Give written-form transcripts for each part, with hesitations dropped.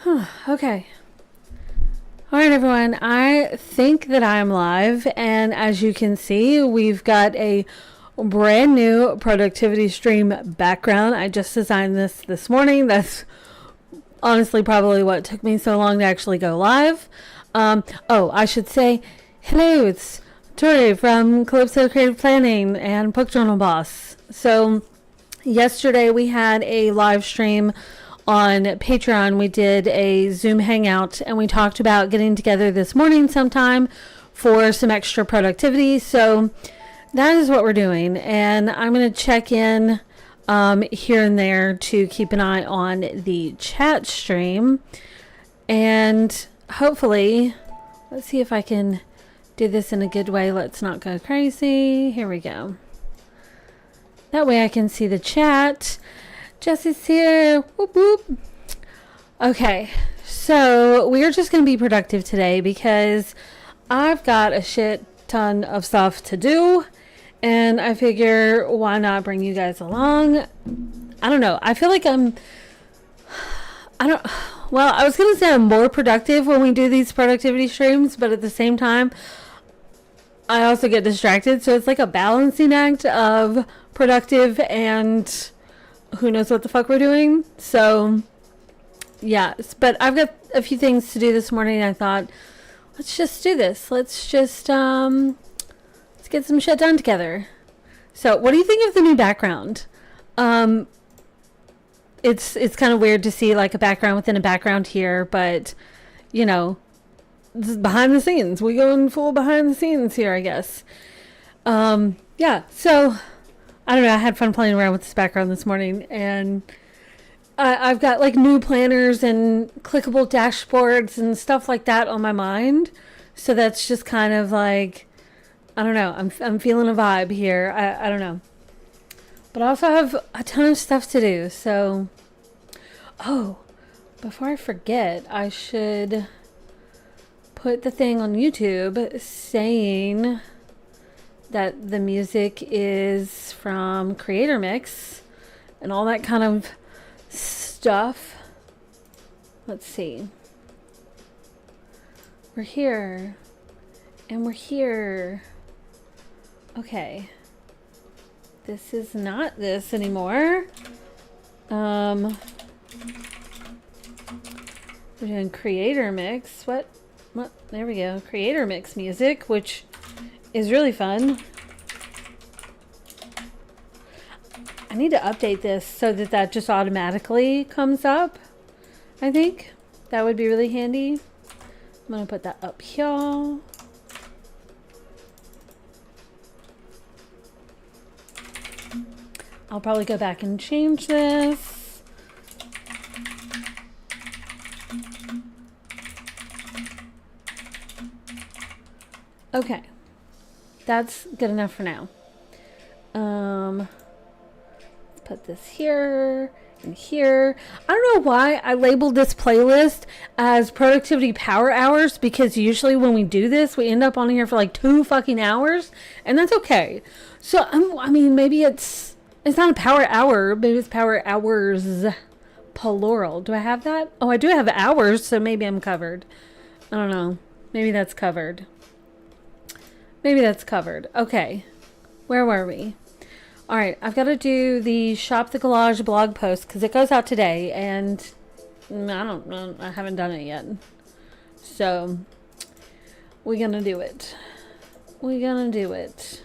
Okay. All right, everyone. I think that I am live, and as you can see, we've got a brand new productivity stream background. I just designed this morning. That's honestly probably what took me so long to actually go live. I should say hello. It's Tori from Calypso Creative Planning and Book Journal Boss. So yesterday we had a live stream on Patreon. We did a Zoom hangout and we talked about getting together this morning sometime for some extra productivity. So that is what we're doing. And I'm going to check in here and there to keep an eye on the chat stream. And hopefully, let's see if I can do this in a good way. Let's not go crazy. Here we go. That way I can see the chat. Jesse's here. Whoop whoop. Okay, so we're just going to be productive today because I've got a shit ton of stuff to do, and I figure why not bring you guys along. I don't know. I feel like I was going to say I'm more productive when we do these productivity streams, but at the same time, I also get distracted. So it's like a balancing act of productive and who knows what the fuck we're doing. So yeah, but I've got a few things to do this morning. I thought, let's just do this. Let's just let's get some shit done together. So what do you think of the new background? It's kind of weird to see like a background within a background here, but you know, this is behind the scenes. We go in full behind the scenes here, I guess. Yeah, so I don't know. I had fun playing around with this background this morning, and I've got like new planners and clickable dashboards and stuff like that on my mind. So that's just kind of like, I don't know. I'm feeling a vibe here. I don't know. But I also have a ton of stuff to do. So, before I forget, I should put the thing on YouTube saying that the music is from Creator Mix and all that kind of stuff. Let's see. We're here. And we're here. Okay. This is not this anymore. We're doing Creator Mix. What? There we go. Creator Mix music, which is really fun. I need to update this so that just automatically comes up. I think that would be really handy. I'm going to put that up here. I'll probably go back and change this. Okay. That's good enough for now. Let's put this here and here. I don't know why I labeled this playlist as productivity power hours, because usually when we do this, we end up on here for like 2 fucking hours, and that's okay. So I mean, maybe it's not a power hour, maybe it's power hours plural. Do I have that? Oh, I do have hours, so maybe I'm covered. I don't know. Maybe that's covered. Maybe that's covered. Okay. Where were we? All right. I've got to do the Shop the Collage blog post because it goes out today, and I don't know. I haven't done it yet. So we're going to do it. We're going to do it.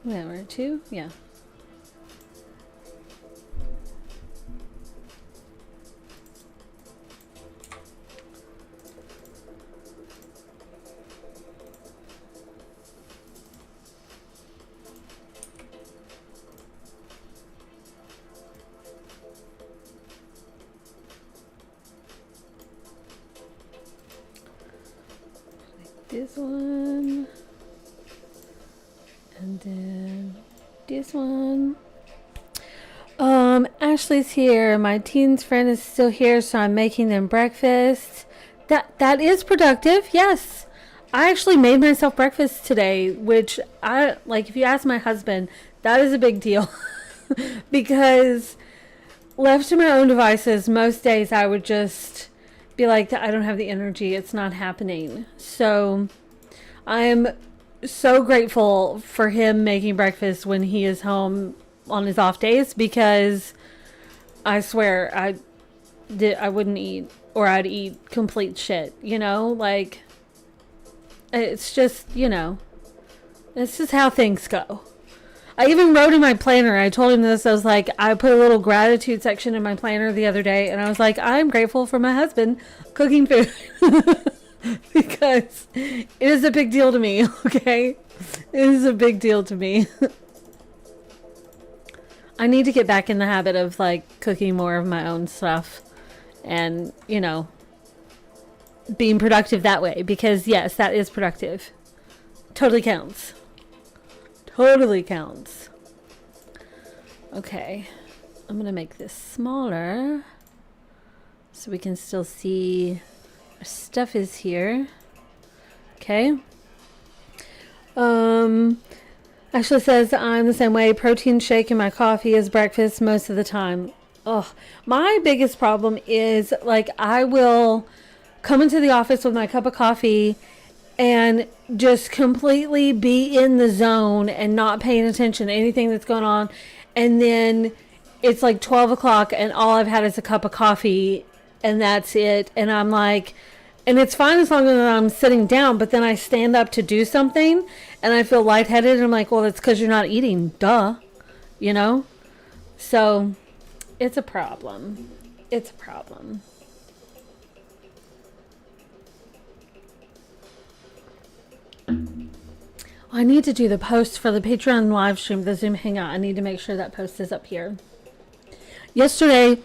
Whatever. 2? Yeah. This one, and then this one. Ashley's here. My teens friend is still here, so I'm making them breakfast. That is productive. Yes, I actually made myself breakfast today, which if you ask my husband, that is a big deal. Because left to my own devices, most days I would just be like, I don't have the energy. It's not happening. So I am so grateful for him making breakfast when he is home on his off days, because I swear I wouldn't eat, or I'd eat complete shit, you know? Like, it's just, you know, this is how things go. I even wrote in my planner, I told him this, I was like, I put a little gratitude section in my planner the other day, and I was like, I'm grateful for my husband cooking food. Because it is a big deal to me, okay? It is a big deal to me. I need to get back in the habit of, like, cooking more of my own stuff. And, you know, being productive that way. Because, yes, that is productive. Totally counts. Totally counts. Okay. I'm going to make this smaller, so we can still see our stuff is here. Okay. Ashley says, I'm the same way. Protein shake in my coffee is breakfast most of the time. Oh, my biggest problem is, like, I will come into the office with my cup of coffee and just completely be in the zone and not paying attention to anything that's going on. And then it's like 12 o'clock and all I've had is a cup of coffee and that's it. And I'm like, and it's fine as long as I'm sitting down, but then I stand up to do something and I feel lightheaded. And I'm like, well, it's because you're not eating. Duh. You know? So it's a problem. It's a problem. I need to do the post for the Patreon live stream, the Zoom Hangout. I need to make sure that post is up here. Yesterday,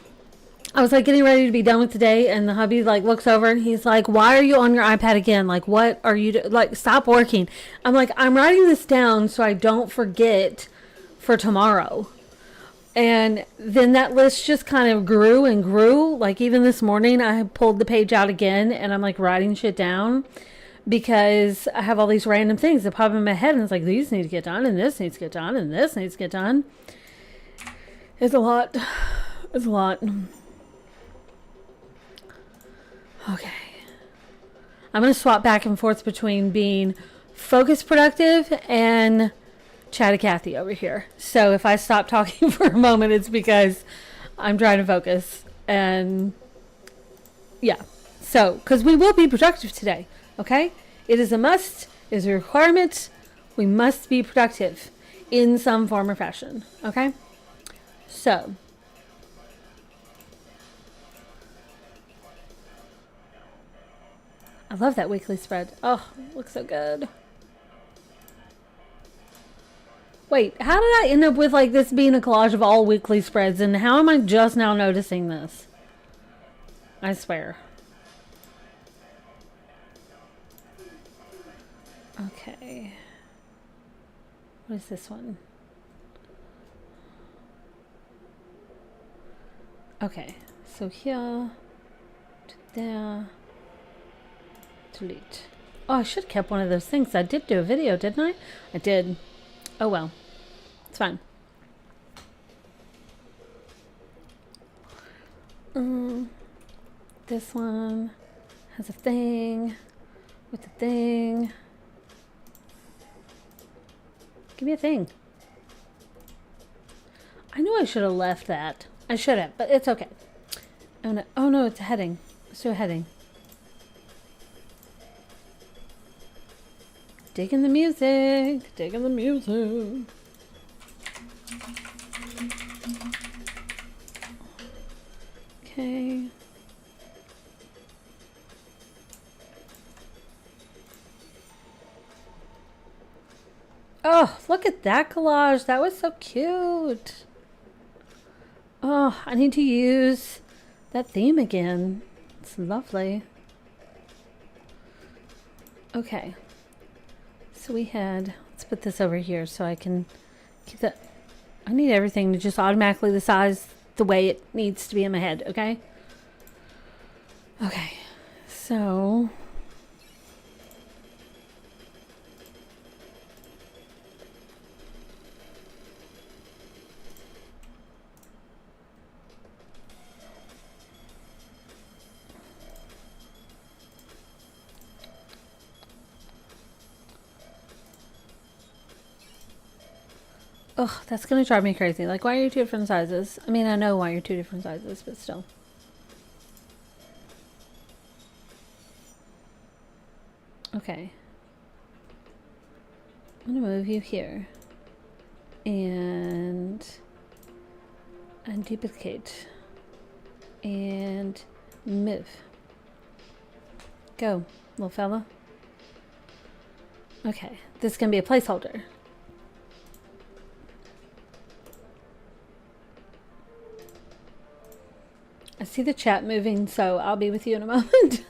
I was like getting ready to be done with the day, and the hubby like looks over and he's like, "Why are you on your iPad again? Like, what are you like? Stop working." I'm like, "I'm writing this down so I don't forget for tomorrow." And then that list just kind of grew and grew. Like even this morning, I pulled the page out again, and I'm like writing shit down, because I have all these random things that pop in my head, and it's like, these need to get done, and this needs to get done, and this needs to get done. It's a lot. It's a lot. Okay. I'm going to swap back and forth between being focused productive and chatty Cathy over here. So if I stop talking for a moment, it's because I'm trying to focus. And yeah. So, because we will be productive today. Okay? It is a must. It is a requirement. We must be productive in some form or fashion. Okay? So. I love that weekly spread. Oh, it looks so good. Wait, how did I end up with like this being a collage of all weekly spreads, and how am I just now noticing this? I swear. Okay. What is this one? Okay, so here to there. Delete. Oh, I should have kept one of those things. I did do a video, didn't I? I did. Oh well. It's fine. This one has a thing with a thing. Give me a thing. I knew I should have left that. I should have, but it's okay. Oh no, it's a heading. Let's do a heading. Digging the music. Digging the music. Okay. Oh, look at that collage. That was so cute. Oh, I need to use that theme again. It's lovely. Okay. So we had, let's put this over here so I can keep that. I need everything to just automatically the size the way it needs to be in my head, okay? Okay. So Ugh, that's gonna drive me crazy. Like, why are you two different sizes? I mean, I know why you're two different sizes, but still. Okay. I'm gonna move you here. And duplicate. And move. Go, little fella. Okay, this is gonna be a placeholder. I see the chat moving, so I'll be with you in a moment.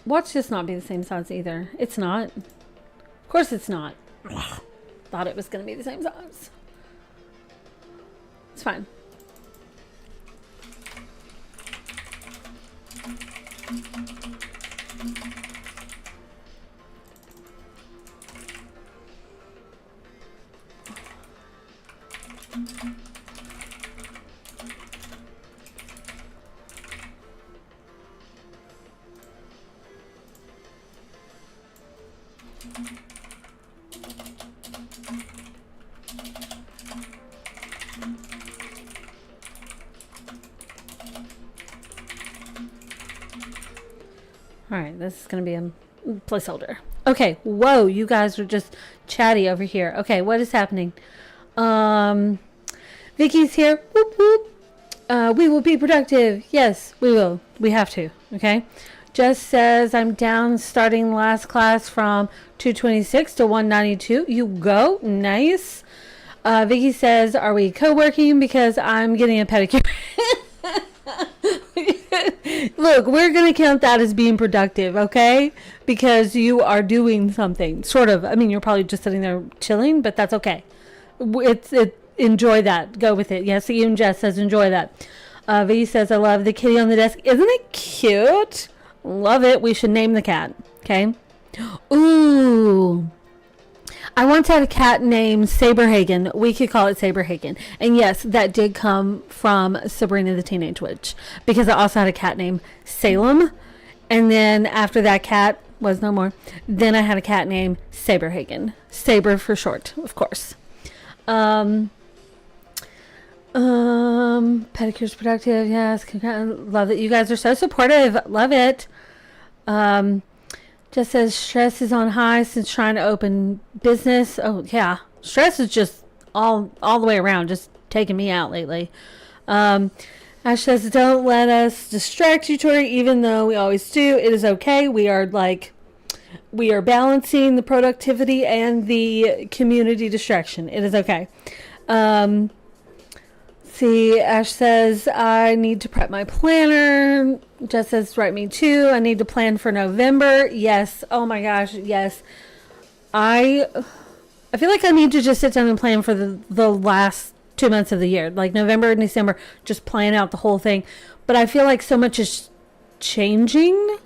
Watch this not be the same size either. It's not. Of course it's not. Thought it was gonna be the same size. It's fine. Alright, this is going to be a placeholder. Okay, whoa, you guys are just chatty over here. Okay, what is happening? Vicky's here. Whoop, whoop. We will be productive. Yes, we will. We have to. Okay. Just says I'm down starting last class from 226 to 192. You go. Nice. Vicky says, are we co-working? Because I'm getting a pedicure. Look, we're going to count that as being productive, okay? Because you are doing something. Sort of. I mean, you're probably just sitting there chilling, but that's okay. Enjoy that. Go with it. Yes, even Jess says enjoy that. Vicky says, I love the kitty on the desk. Isn't it cute? Love it. We should name the cat. Okay. Ooh. I once had a cat named Saberhagen. We could call it Saberhagen. And yes, that did come from Sabrina the Teenage Witch. Because I also had a cat named Salem. And then after that cat was no more, then I had a cat named Saberhagen. Saber for short, of course. Pedicure's productive. Yes. Love it. You guys are so supportive. Love it. Just says stress is on high since trying to open business. Oh yeah. Stress is just all the way around, just taking me out lately. Ash says, don't let us distract you, Tori, even though we always do. It is okay. We are balancing the productivity and the community distraction. It is okay. See, Ash says, I need to prep my planner. Jess says, write me too. I need to plan for November. Yes. Oh my gosh. Yes. I feel like I need to just sit down and plan for the last 2 months of the year. Like November and December, just plan out the whole thing. But I feel like so much is changing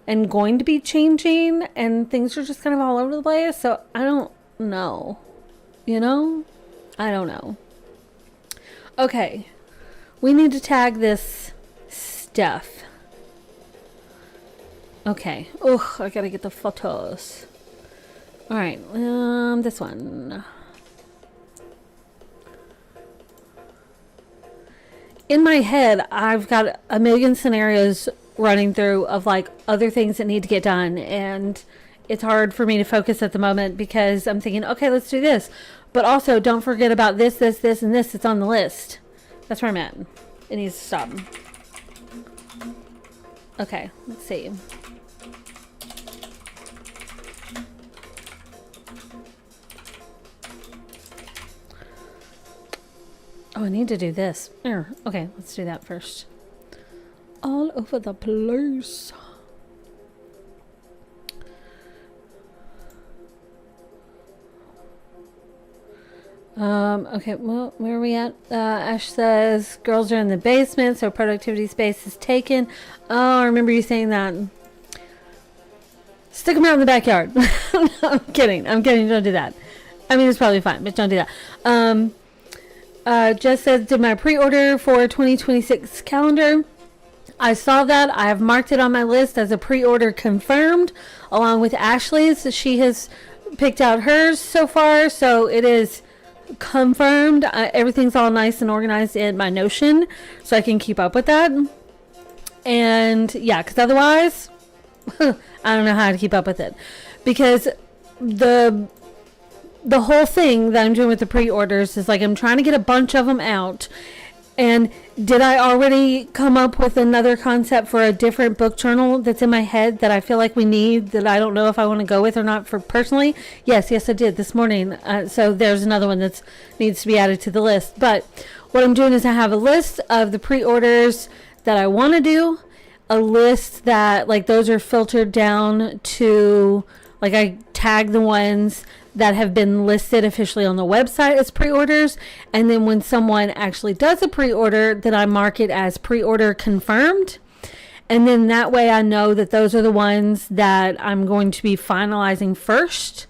and going to be changing. And things are just kind of all over the place. So I don't know. You know? I don't know. Okay, we need to tag this stuff. Okay. Oh, I gotta get the photos. All right. This one. In my head, I've got a million scenarios running through of like other things that need to get done, and it's hard for me to focus at the moment because I'm thinking, okay, let's do this. But also, don't forget about this, this, this, and this. It's on the list. That's where I'm at. It needs to stop. Okay, let's see. Oh, I need to do this. Okay, let's do that first. All over the place. Okay, well, where are we at? Ash says, girls are in the basement, so productivity space is taken. Oh, I remember you saying that. Stick them out in the backyard. I'm kidding. Don't do that. I mean, it's probably fine, but don't do that. Just says, did my pre-order for 2026 calendar. I saw that. I have marked it on my list as a pre-order confirmed, along with Ashley's. She has picked out hers so far, so it is confirmed. Everything's all nice and organized in my Notion, so I can keep up with that. And yeah, because otherwise, I don't know how to keep up with it. Because the whole thing that I'm doing with the pre-orders is like I'm trying to get a bunch of them out. And did I already come up with another concept for a different book journal that's in my head that I feel like we need, that I don't know if I want to go with or not for personally? Yes, I did this morning. So there's another one that needs to be added to the list. But what I'm doing is I have a list of the pre-orders that I want to do, a list that like those are filtered down to, like I tag the ones that have been listed officially on the website as pre-orders, and then when someone actually does a pre-order, then I mark it as pre-order confirmed, and then that way I know that those are the ones that I'm going to be finalizing first.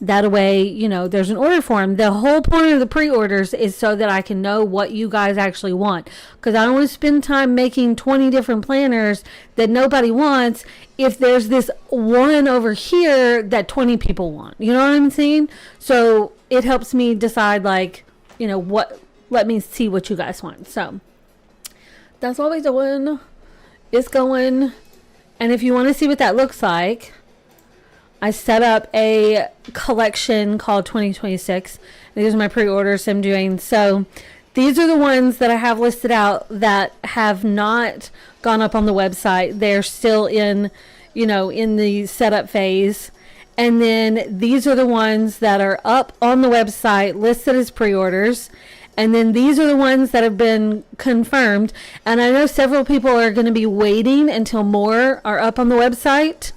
That way, you know, there's an order form. The whole point of the pre-orders is so that I can know what you guys actually want, because I don't want to spend time making 20 different planners that nobody wants if there's this one over here that 20 people want. You know what I'm saying? So it helps me decide, like, you know, what, let me see what you guys want. So that's what we're doing. It's going. And if you want to see what that looks like, I set up a collection called 2026. These are my pre-orders I'm doing. So these are the ones that I have listed out that have not gone up on the website. They're still in, you know, in the setup phase. And then these are the ones that are up on the website listed as pre-orders. And then these are the ones that have been confirmed. And I know several people are going to be waiting until more are up on the website,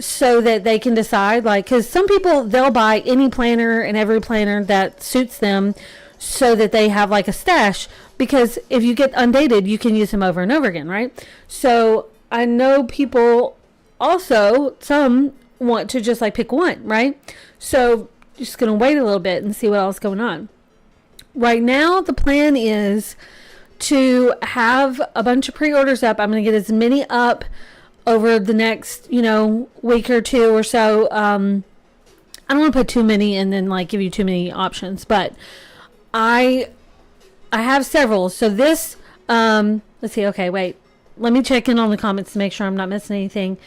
so that they can decide, like, because some people, they'll buy any planner and every planner that suits them so that they have like a stash, because if you get undated, you can use them over and over again, right? So I know people also, some want to just like pick one, right? So just gonna wait a little bit and see what else is going on. Right now, the plan is to have a bunch of pre-orders up. I'm gonna get as many up over the next, you know, week or two or so. I don't want to put too many and then like give you too many options, but I have several. So this, let's see. Okay, wait. Let me check in on the comments to make sure I'm not missing anything.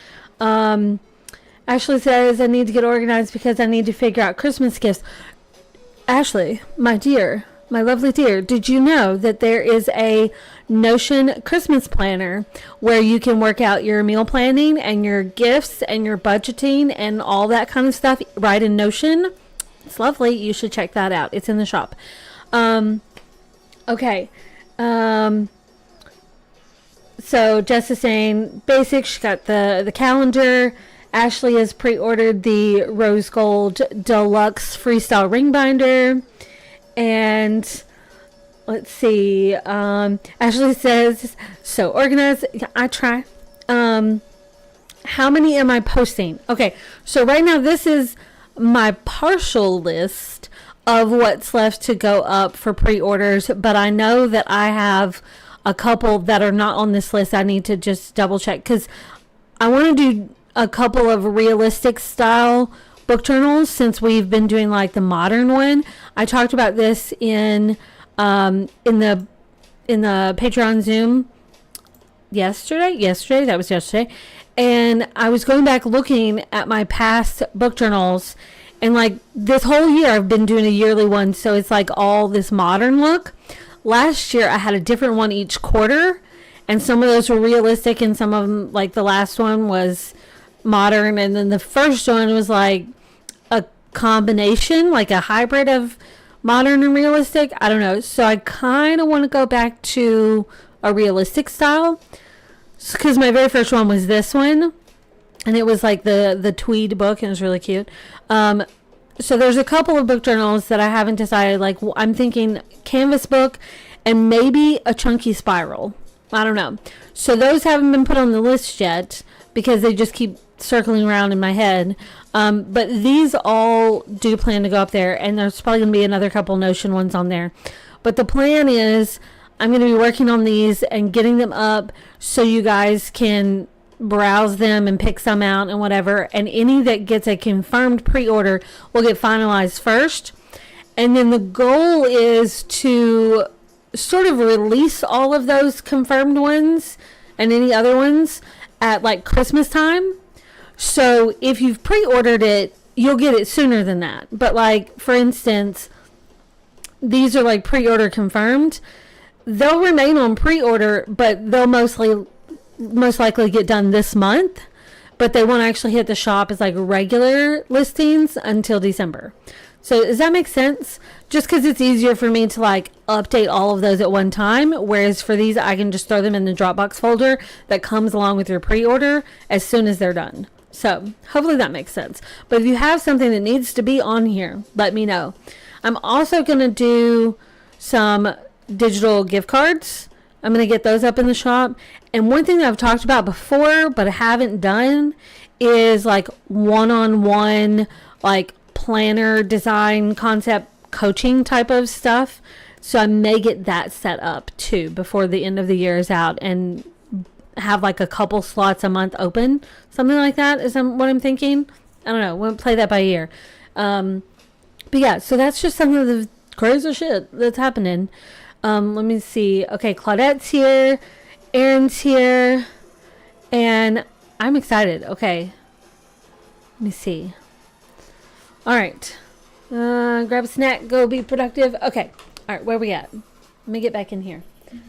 Ashley says I need to get organized because I need to figure out Christmas gifts. Ashley, my dear, my lovely dear, did you know that there is a Notion Christmas planner where you can work out your meal planning and your gifts and your budgeting and all that kind of stuff right in Notion? It's lovely. You should check that out. It's in the shop. Okay. So Jess is saying basic. She got the calendar. Ashley has pre-ordered the Rose Gold Deluxe Freestyle Ring Binder. And let's see. Ashley says, so organized. I try. How many am I posting? Okay, so right now this is my partial list of what's left to go up for pre-orders, but I know that I have a couple that are not on this list. I need to just double check, because I want to do a couple of realistic style book journals, since we've been doing like the modern one. I talked about this in the Patreon Zoom yesterday, that was yesterday. And I was going back looking at my past book journals, and like this whole year I've been doing a yearly one, so it's like all this modern look. Last year I had a different one each quarter, and some of those were realistic and some of them, like the last one, was modern, and then the first one was like a combination, like a hybrid of modern and realistic. I don't know. So I kind of want to go back to a realistic style, because my very first one was this one, and it was like the tweed book, and it was really cute. So there's a couple of book journals that I haven't decided. Like, I'm thinking canvas book and maybe a chunky spiral. I don't know. So those haven't been put on the list yet, because they just keep circling around in my head. But these all do plan to go up there, and there's probably going to be another couple Notion ones on there. But the plan is I'm going to be working on these and getting them up so you guys can browse them and pick some out and whatever. And any that gets a confirmed pre-order will get finalized first. And then the goal is to sort of release all of those confirmed ones and any other ones at like Christmas time. So if you've pre-ordered it, you'll get it sooner than that. But like, for instance, these are like pre-order confirmed. They'll remain on pre-order, but they'll most likely get done this month. But they won't actually hit the shop as like regular listings until December. So does that make sense? Just because it's easier for me to like update all of those at one time. Whereas for these, I can just throw them in the Dropbox folder that comes along with your pre-order as soon as they're done. So hopefully that makes sense. But if you have something that needs to be on here, let me know. I'm also going to do some digital gift cards. I'm going to get those up in the shop. And one thing that I've talked about before, but I haven't done, is like one-on-one, like planner design concept coaching type of stuff. So I may get that set up too before the end of the year is out and have like a couple slots a month open. Something like that is what I'm thinking. I don't know. We'll play that by ear. But yeah, so that's just some of the crazy shit that's happening. Let me see. Okay, Claudette's here. Aaron's here. And I'm excited. Okay. Let me see. All right. Grab a snack. Go be productive. Okay. All right. Where we at? Let me get back in here.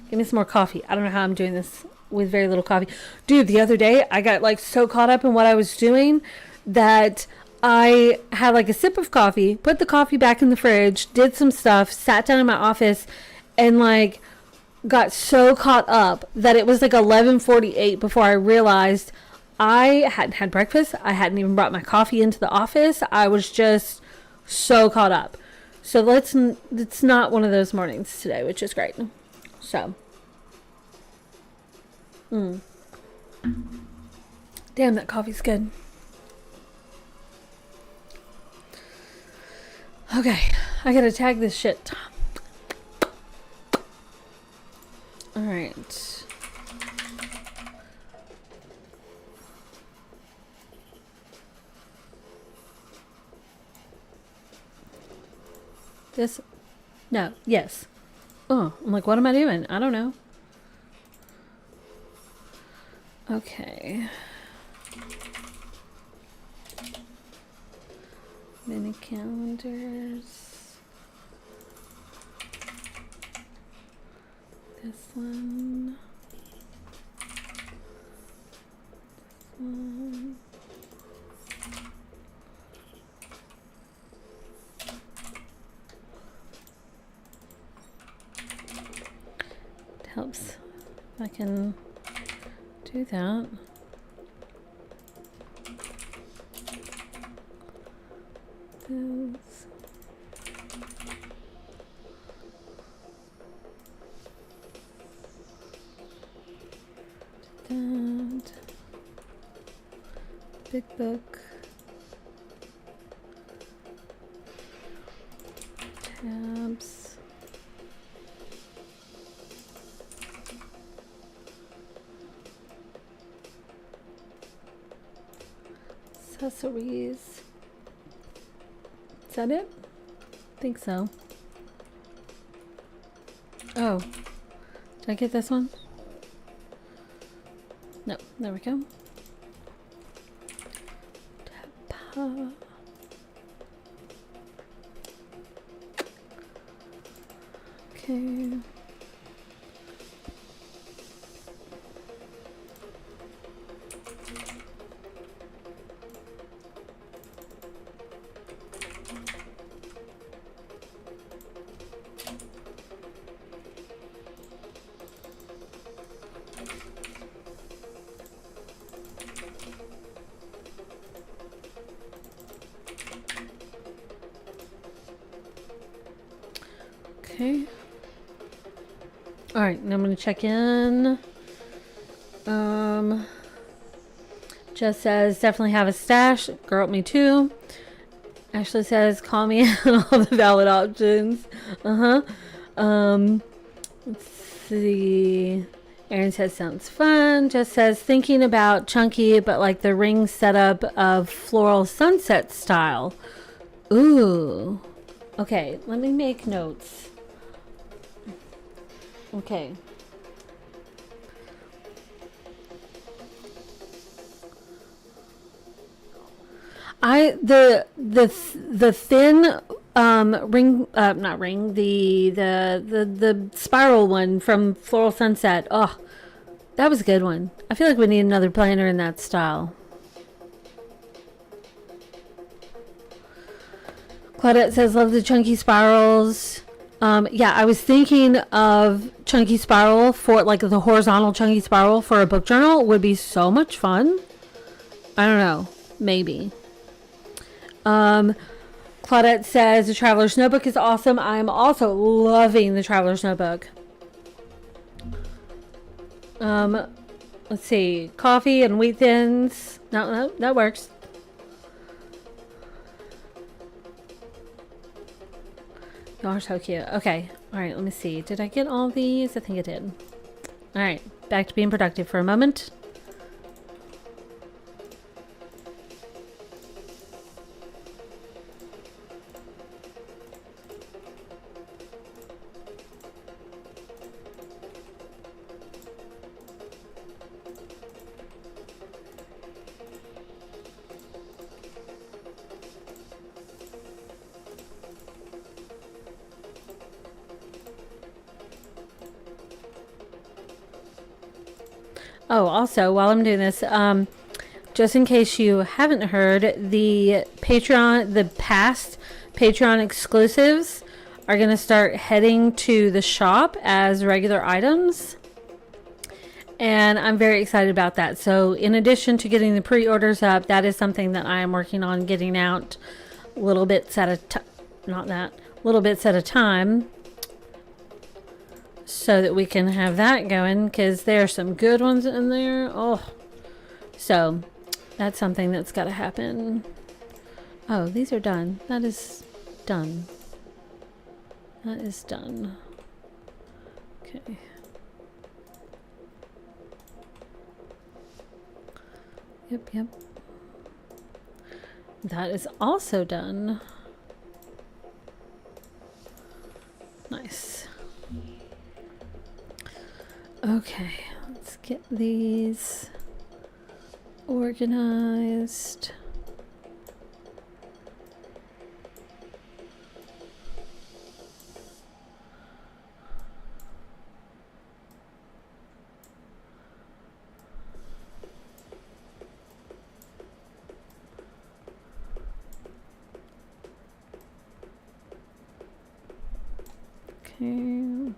Give me some more coffee. I don't know how I'm doing this with very little coffee. Dude, the other day, I got like so caught up in what I was doing that I had like a sip of coffee, put the coffee back in the fridge, did some stuff, sat down in my office, and like got so caught up that it was like 11:48 before I realized I hadn't had breakfast. I hadn't even brought my coffee into the office. I was just so caught up. So it's not one of those mornings today, which is great. So damn, that coffee's good. Okay, I gotta tag this shit. All right. This, no, yes. Oh, I'm like, what am I doing? I don't know. Okay. Mini calendars. This one. This one. It helps if I can do that. This. That. Big book. Tabs. Accessories. Is that it? I think so. Oh. Did I get this one? No. There we go. Okay. Okay. All right, now I'm going to check in. Jess says, definitely have a stash. Girl, me too. Ashley says, call me on all the valid options. Let's see. Aaron says, sounds fun. Just says, thinking about chunky, but like the ring setup of floral sunset style. Ooh. Okay, let me make notes. Okay. The thin ring, not ring, the spiral one from Floral Sunset. Oh, that was a good one. I feel like we need another planner in that style. Claudette says, love the chunky spirals. Yeah, I was thinking of chunky spiral for like the horizontal chunky spiral for a book journal would be so much fun. I don't know, maybe. Claudette says the Traveler's Notebook is awesome. I'm also loving the Traveler's Notebook. Let's see, coffee and wheat thins. No, that works. You are so cute. Okay, all right, let me see. Did I get all these? I think I did. All right, back to being productive for a moment. Oh, also, while I'm doing this, just in case you haven't heard, the past Patreon exclusives are going to start heading to the shop as regular items. And I'm very excited about that. So in addition to getting the pre-orders up, that is something that I am working on getting out little bits at a time. So that we can have that going, because there are some good ones in there. Oh, so that's something that's got to happen. Oh, these are done. That is done. That is done. Okay. Yep. That is also done. Nice. Okay, let's get these organized. Okay.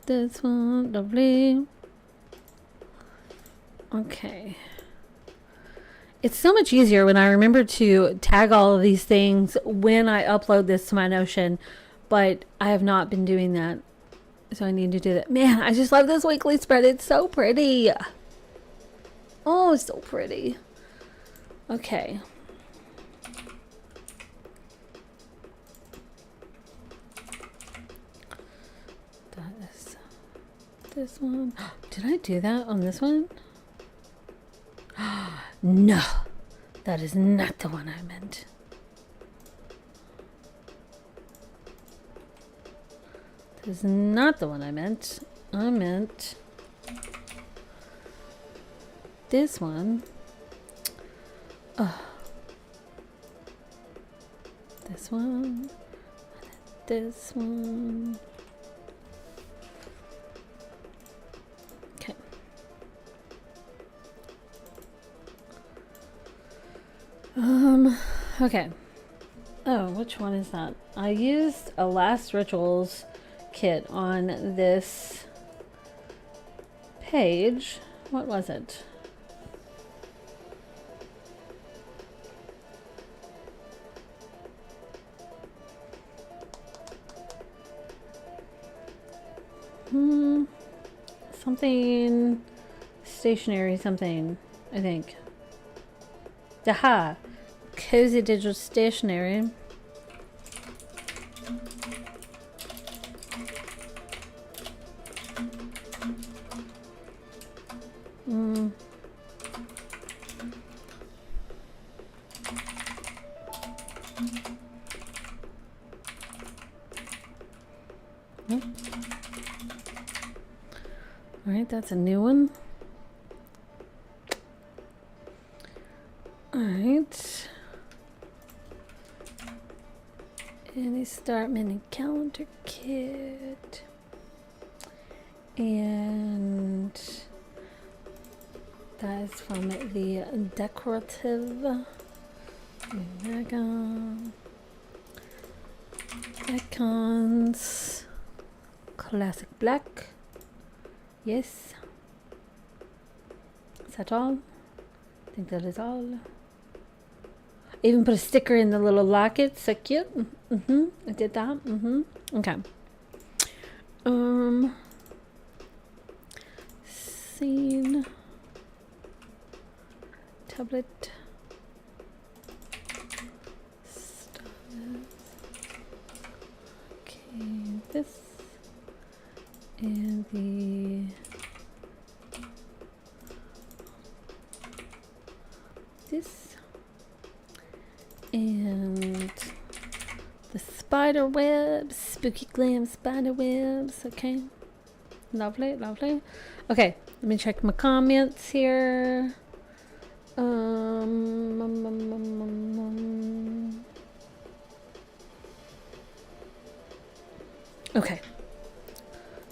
This one, lovely. Okay. It's so much easier when I remember to tag all of these things when I upload this to my Notion, but I have not been doing that. So I need to do that. Man, I just love this weekly spread. It's so pretty. Oh, it's so pretty. Okay. This one. Did I do that on this one? No, that is not the one I meant. That is not the one I meant. I meant this one. This one. This one. Okay. Oh, which one is that? I used a Last Rituals kit on this page. What was it? Something stationery, something, I think. Aha! Cozy Digital Stationery. All right, that's a new one. All right. Any start mini calendar kit. And that is from the decorative icons. Classic black. Yes. Is that all? I think that is all. Even put a sticker in the little locket. So cute. I did that. Okay. Scene. Tablet. Okay, this. And this. And the spider webs, spooky glam spider webs. Okay, lovely, lovely. Okay, let me check my comments here. Okay,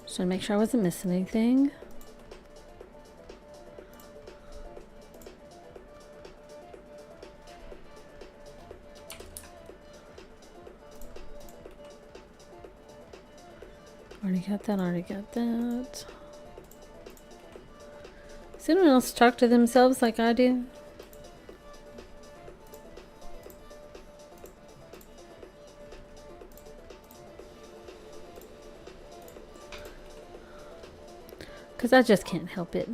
just to make sure I wasn't missing anything. Already got that, already got that. Does anyone else talk to themselves like I do? Because I just can't help it.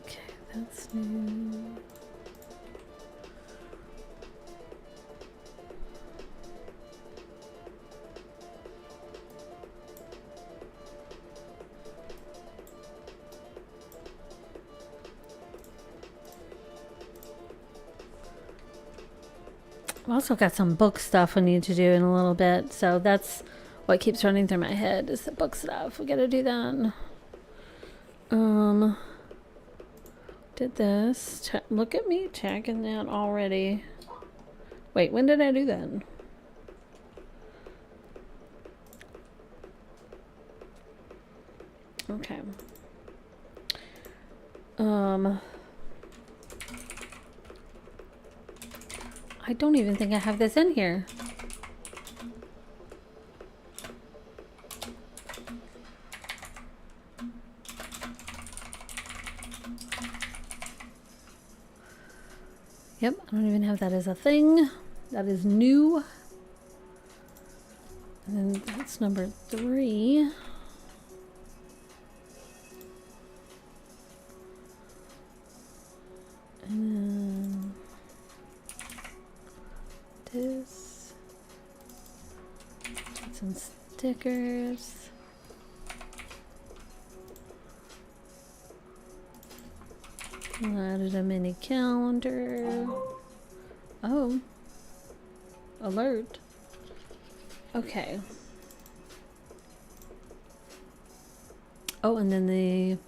Okay, that's new. I've also got some book stuff I need to do in a little bit, so that's what keeps running through my head is the book stuff. We gotta do that. Did this. Look at me tagging that already. Wait, when did I do that? Okay. I don't even think I have this in here. Yep, I don't even have that as a thing. That is new. And then that's number 3. And then this. Some stickers. Added a mini calendar. Oh. Alert. Okay. Oh, and then the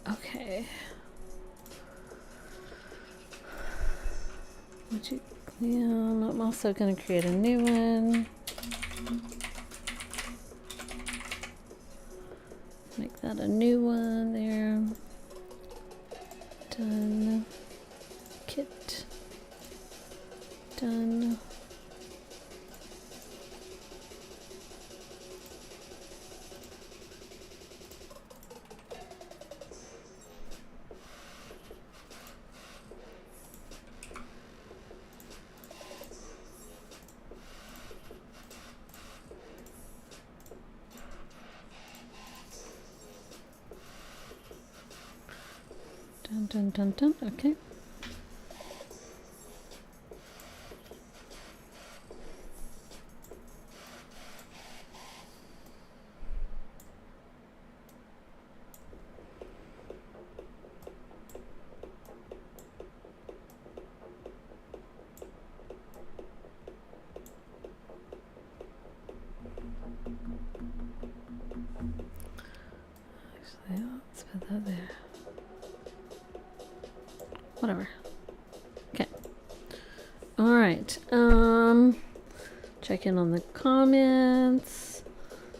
okay. Okay. Yeah, I'm also going to create a new one. a new one there. Done. Kit. Done. Dun, dun, dun, dun. Okay. Actually, let's put that there. Whatever. Okay. All right. Check in on the comments.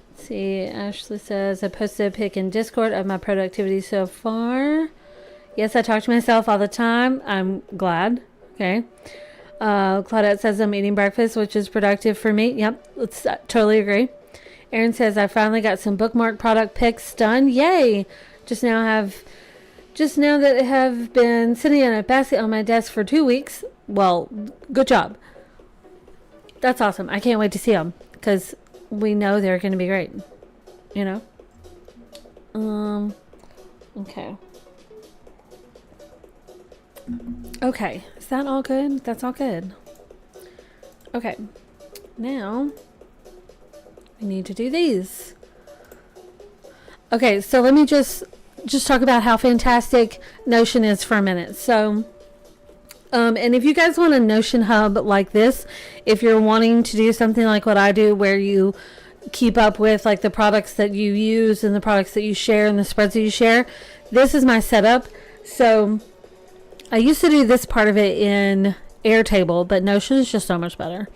Let's see, Ashley says, I posted a pic in Discord of my productivity so far. Yes, I talk to myself all the time. I'm glad. Okay. Claudette says I'm eating breakfast, which is productive for me. Yep, let's totally agree. Erin says I finally got some bookmark product pics done. Yay! Just now that it have been sitting in a basket on my desk for 2 weeks. Well, good job. That's awesome. I can't wait to see them because we know they're going to be great. You know? Okay. Okay. Is that all good? That's all good. Okay. Now, we need to do these. Okay, so let me just talk about how fantastic Notion is for a minute. So, and if you guys want a Notion hub like this, if you're wanting to do something like what I do, where you keep up with like the products that you use and the products that you share and the spreads that you share, this is my setup. So I used to do this part of it in Airtable, but Notion is just so much better.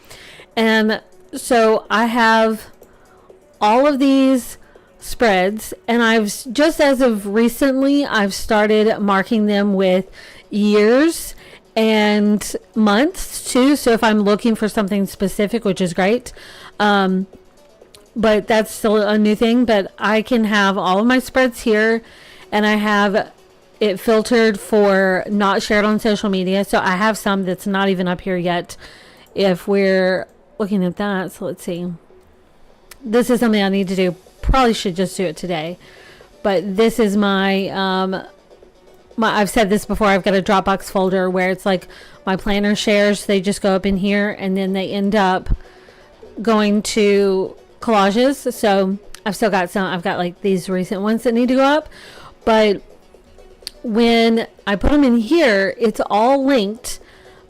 And so I have all of these spreads, and I've just as of recently I've started marking them with years and months too, so if I'm looking for something specific, which is great, but that's still a new thing. But I can have all of my spreads here, and I have it filtered for not shared on social media. So I have some that's not even up here yet if we're looking at that. So let's see, this is something I need to do. Probably should just do it today, but this is my I've said this before, I've got a Dropbox folder where it's like my planner shares, they just go up in here and then they end up going to collages. So I've still got some, I've got like these recent ones that need to go up, but when I put them in here, it's all linked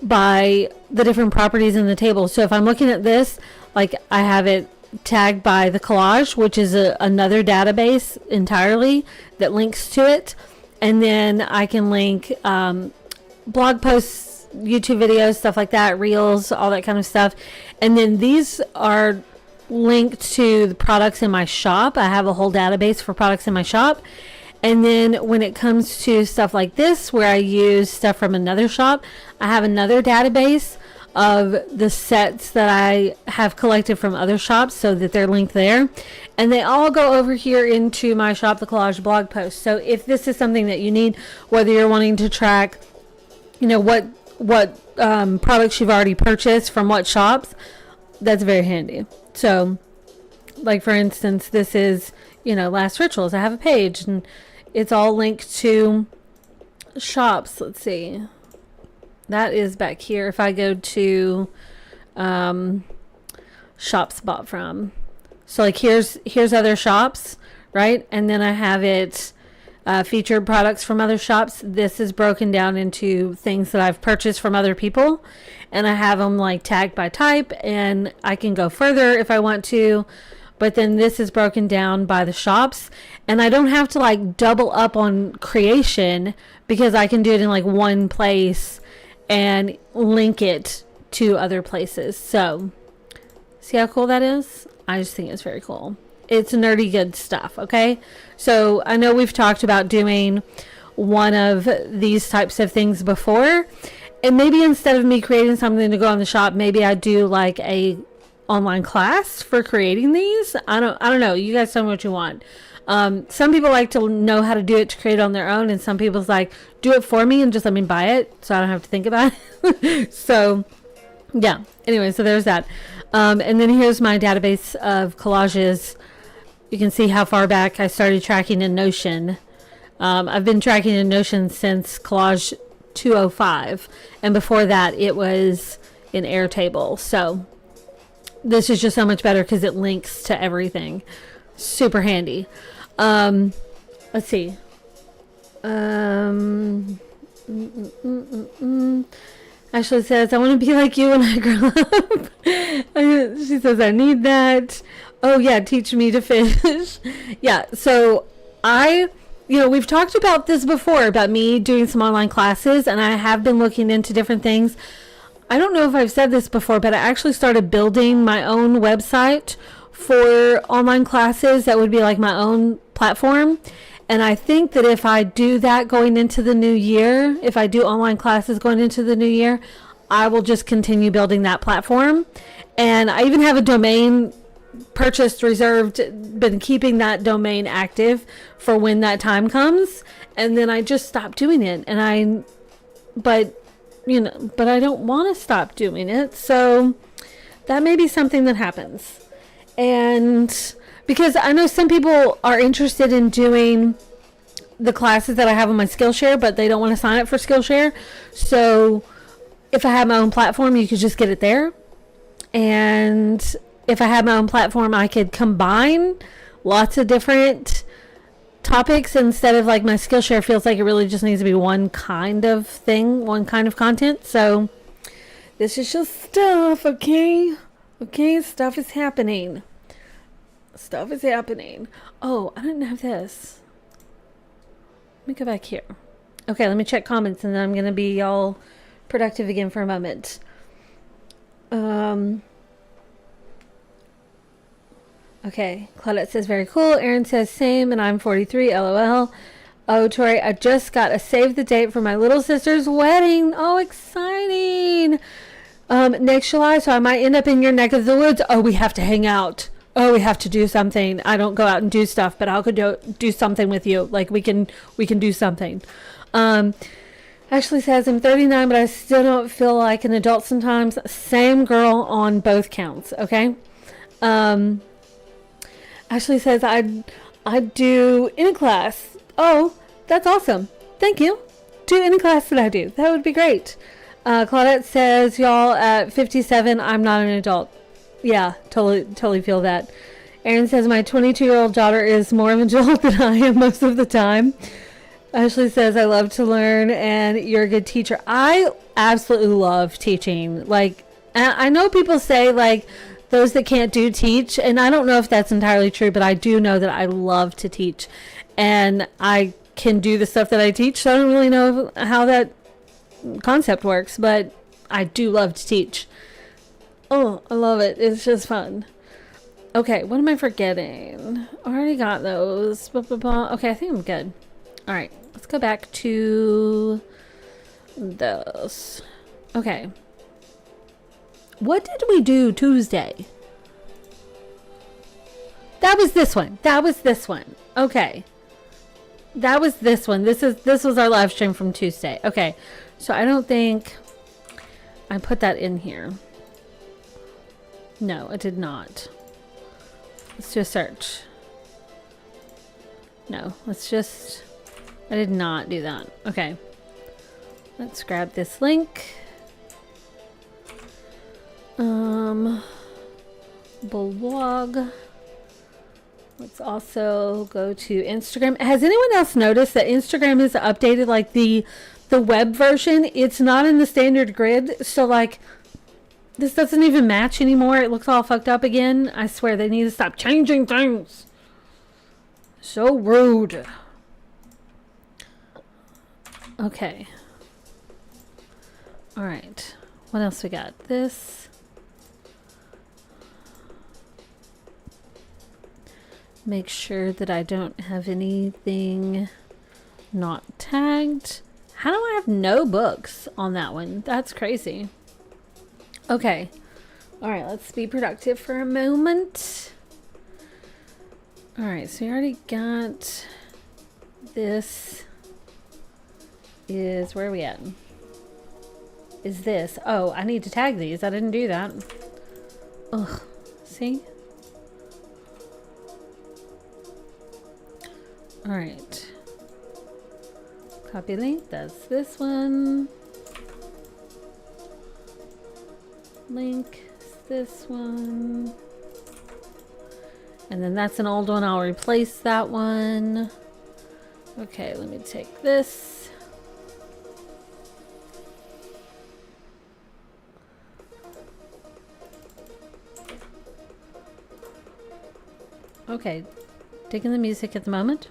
by the different properties in the table. So if I'm looking at this, like I have it tagged by the collage, which is another database entirely that links to it. And then I can link blog posts, YouTube videos, stuff like that, reels, all that kind of stuff. And then these are linked to the products in my shop. I have a whole database for products in my shop. And then when it comes to stuff like this, where I use stuff from another shop, I have another database of the sets that I have collected from other shops so that they're linked there. And they all go over here into my Shop the Collage blog post. So if this is something that you need, whether you're wanting to track, you know, what products you've already purchased from what shops, that's very handy. So like for instance, this is, you know, Last Rituals. I have a page and it's all linked to shops. Let's see. That is back here. If I go to shops bought from, so like here's other shops, right? And then I have it featured products from other shops. This is broken down into things that I've purchased from other people, and I have them like tagged by type, and I can go further if I want to. But then this is broken down by the shops, and I don't have to like double up on creation because I can do it in like one place and link it to other places. So see how cool that is? I just think it's very cool. it's nerdy good stuff, okay? So I know we've talked about doing one of these types of things before, and maybe instead of me creating something to go on the shop, maybe I do like a online class for creating these. I don't know. You guys tell me what you want. Some people like to know how to do it to create it on their own, and some people's like, do it for me and just let me buy it so I don't have to think about it. So yeah, anyway, so there's that. And then here's my database of collages. You can see how far back I started tracking in Notion. I've been tracking in Notion since collage 205, and before that it was in Airtable. So this is just so much better because it links to everything. Super handy. Let's see. Ashley says, I want to be like you when I grow up. She says, I need that. Oh yeah, teach me to fish. Yeah, so we've talked about this before, about me doing some online classes, and I have been looking into different things. I don't know if I've said this before, but I actually started building my own website for online classes that would be like my own platform. And I think that if I do that going into the new year, if I do online classes going into the new year, I will just continue building that platform. And I even have a domain purchased, reserved, been keeping that domain active for when that time comes. And then I just stopped doing it. But I don't want to stop doing it. So that may be something that happens. And because I know some people are interested in doing the classes that I have on my Skillshare, but they don't want to sign up for Skillshare. So if I have my own platform, you could just get it there. And if I have my own platform, I could combine lots of different topics instead of like my Skillshare feels like it really just needs to be one kind of thing, one kind of content. So this is just stuff, okay? Okay, stuff is happening. Stuff is happening. Oh, I didn't have this. Let me go back here. Okay, let me check comments and then I'm going to be all productive again for a moment. Okay, Claudette says very cool. Erin says same, and I'm 43, LOL. Oh, Tori, I just got a save the date for my little sister's wedding. Oh, exciting. Next July, so I might end up in your neck of the woods. Oh, we have to hang out. Oh, we have to do something. I don't go out and do stuff, but I'll go do something with you. Like we can do something. Ashley says I'm 39, but I still don't feel like an adult sometimes. Same girl on both counts. Okay. Ashley says I do any class. Oh, that's awesome. Thank you. Do any class that I do. That would be great. Claudette says, y'all, at 57, I'm not an adult. Yeah, totally feel that. Erin says, my 22-year-old daughter is more of an adult than I am most of the time. Ashley says, I love to learn, and you're a good teacher. I absolutely love teaching. Like, I know people say, like, those that can't do teach, and I don't know if that's entirely true, but I do know that I love to teach. And I can do the stuff that I teach, so I don't really know how that concept works, but I do love to teach. Oh, I love it. It's just fun. Okay, what am I forgetting? I already got those. Okay, I think I'm good. All right, let's go back to those. Okay. What did we do Tuesday? That was this one. Okay. That was this one. This was our live stream from Tuesday. Okay. So I don't think I put that in here. No, I did not. Let's do a search. No, I did not do that. Okay. Let's grab this link. Blog. Let's also go to Instagram. Has anyone else noticed that Instagram has updated like the web version? It's not in the standard grid, so like this doesn't even match anymore. It looks all fucked up again. I swear they need to stop changing things. So rude. Okay. All right. What else we got? This. make sure that I don't have anything not tagged. How do I have no books on that one? That's crazy. Okay. All right, let's be productive for a moment. All right, so we already got this. Is where are we at? Is this? Oh, I need to tag these. I didn't do that. Ugh. See? All right. Copy link. That's this one. Link is this one. And then that's an old one. I'll replace that one. Okay, let me take this. Okay, digging the music at the moment.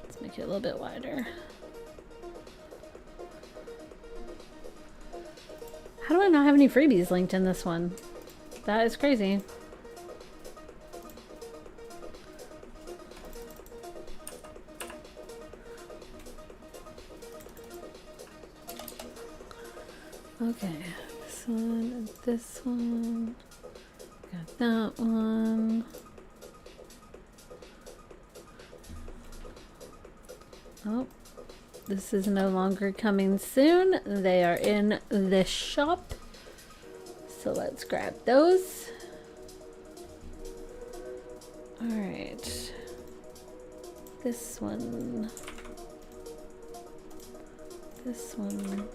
Let's make it a little bit wider. How do I not have any freebies linked in this one? That is crazy. Okay, this one and this one. Got that one. Oh, this is no longer coming soon. They are in this shop. So let's grab those. All right. This one. This one.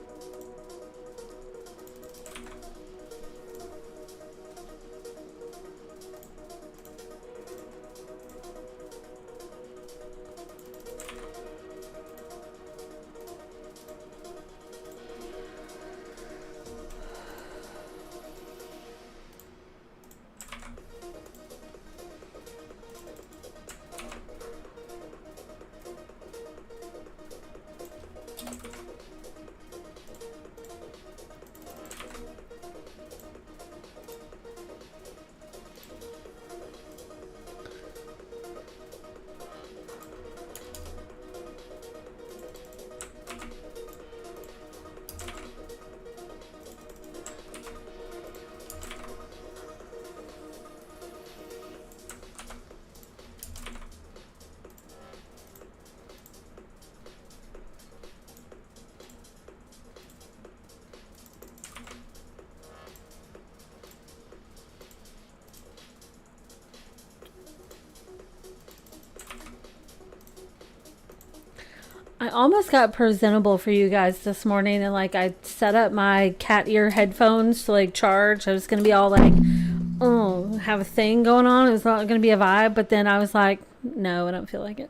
I almost got presentable for you guys this morning, and like I set up my cat ear headphones to like charge. I was gonna be all like, oh, have a thing going on. It was not gonna be a vibe, but then I was like, no, I don't feel like it.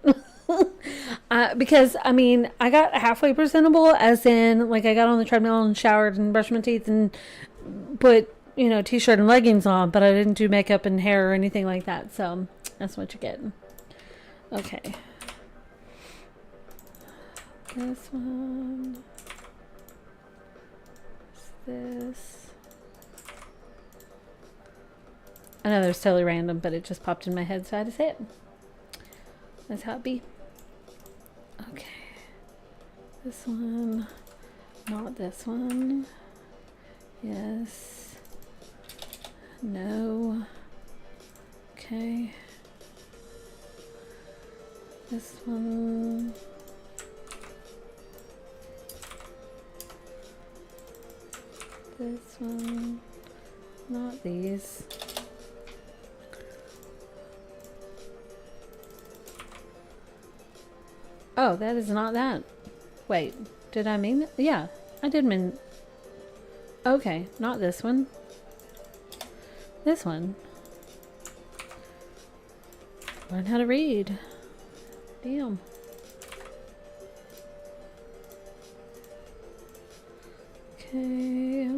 Because I mean, I got halfway presentable, as in like I got on the treadmill and showered and brushed my teeth and put, you know, t-shirt and leggings on, but I didn't do makeup and hair or anything like that. So that's what you get. Okay. This one. This. I know that's totally random, but it just popped in my head, so I had to say it. That's how it be. Okay. This one. Not this one. Yes. No. Okay. This one. This one, not these. Oh, that is not that. Wait, did I mean that? Yeah, I did mean. Okay, not this one. This one. Learn how to read. Damn. Okay,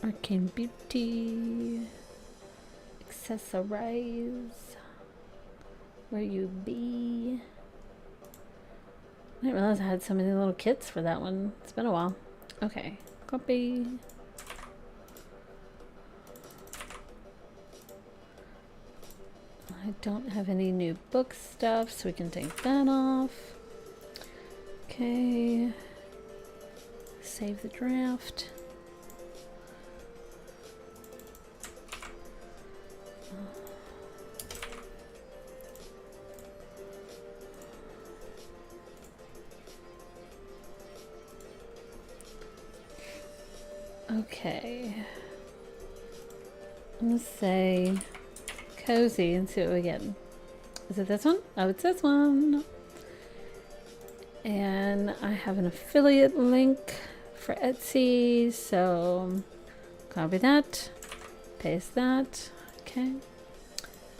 Arcane Beauty, Accessorize, where you be. I didn't realize I had so many little kits for that one. It's been a while. Okay, copy. I don't have any new book stuff, so we can take that off. Okay. Save the draft. Okay. I'm gonna say cozy and see what we get. Is it this one? Oh, it's this one. And I have an affiliate link for Etsy, so copy that, paste that. Okay.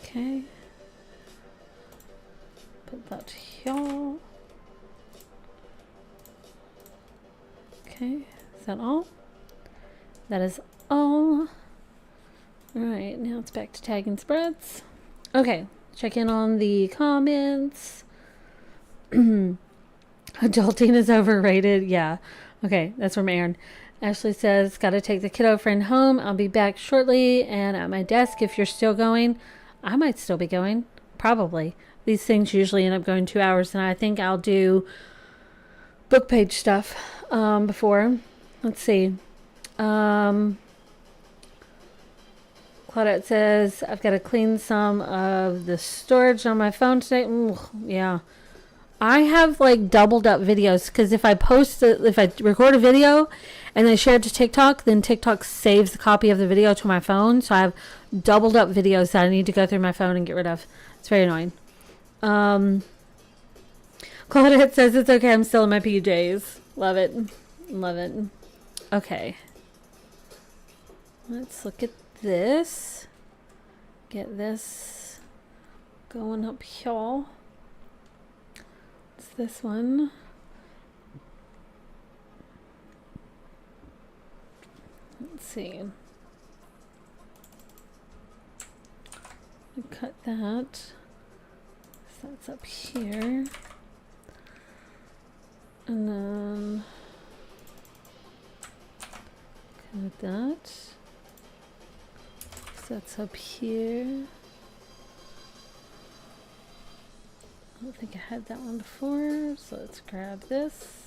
Okay. Put that here. Okay. Is that all? That is all. Alright, now it's back to tagging spreads. Okay, check in on the comments. Adulting is overrated. Yeah. Okay, that's from Aaron. Ashley says, gotta take the kiddo friend home. I'll be back shortly and at my desk. If you're still going, I might still be going. Probably. These things usually end up going 2 hours, and I think I'll do book page stuff before. Let's see. Claudette says, I've got to clean some of the storage on my phone today. Ooh, yeah. I have like doubled up videos because if I record a video and then share it to TikTok, then TikTok saves the copy of the video to my phone. So I have doubled up videos that I need to go through my phone and get rid of. It's very annoying. Claudette says it's okay. I'm still in my PJs. Love it. Love it. Okay. Let's look at this. Get this going up here. It's this one. Let's see. Cut that. So that's up here. And then cut that. So that's up here. I don't think I had that one before, so let's grab this.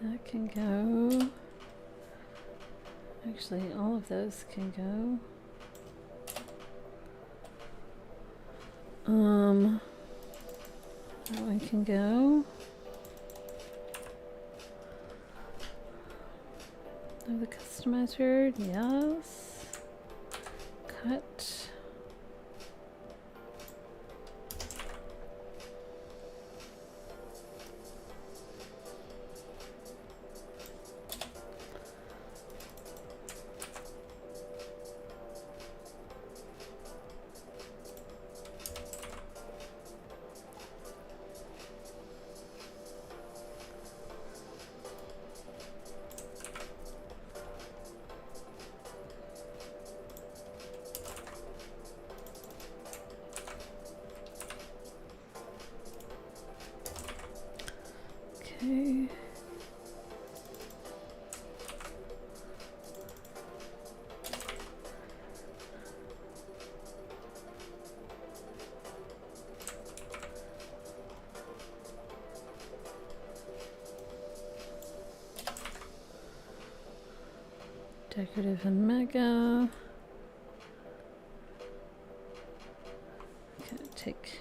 That can go. Actually, all of those can go. That one can go. Have the customizer, yes. Cut. Okay. Decorative and mega. Okay, take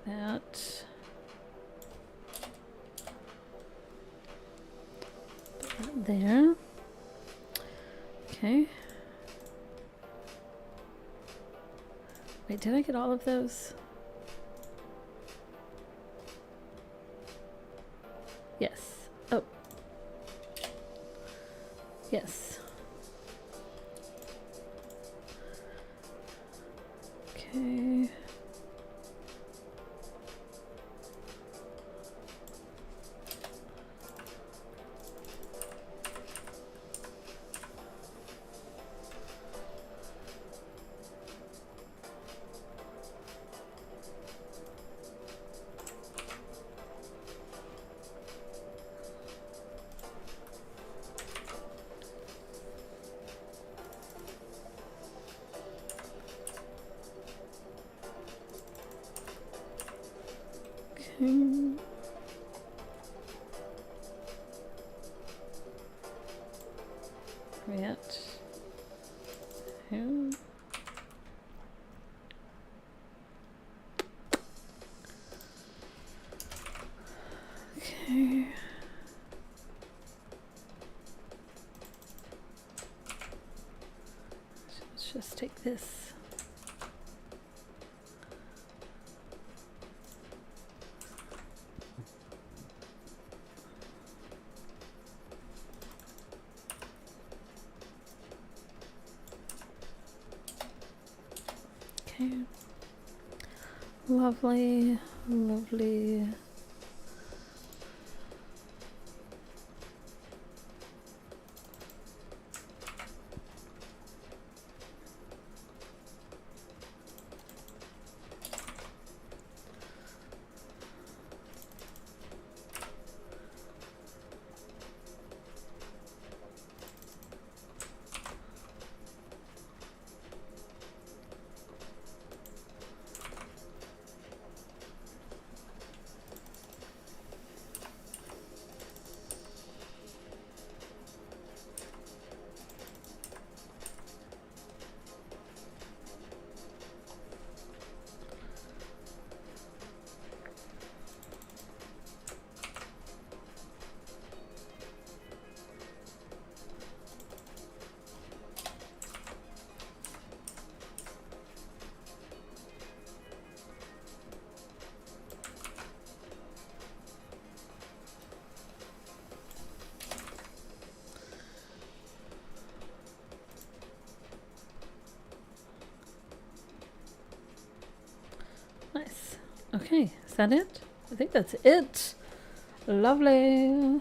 that. Put that there. Okay. Wait, did I get all of those? Yes. Oh. Yes. Okay. Okay. Yet. Here. Okay. Let's just take this. Okay. Lovely, lovely. Nice. Okay, is that it? I think that's it. Lovely.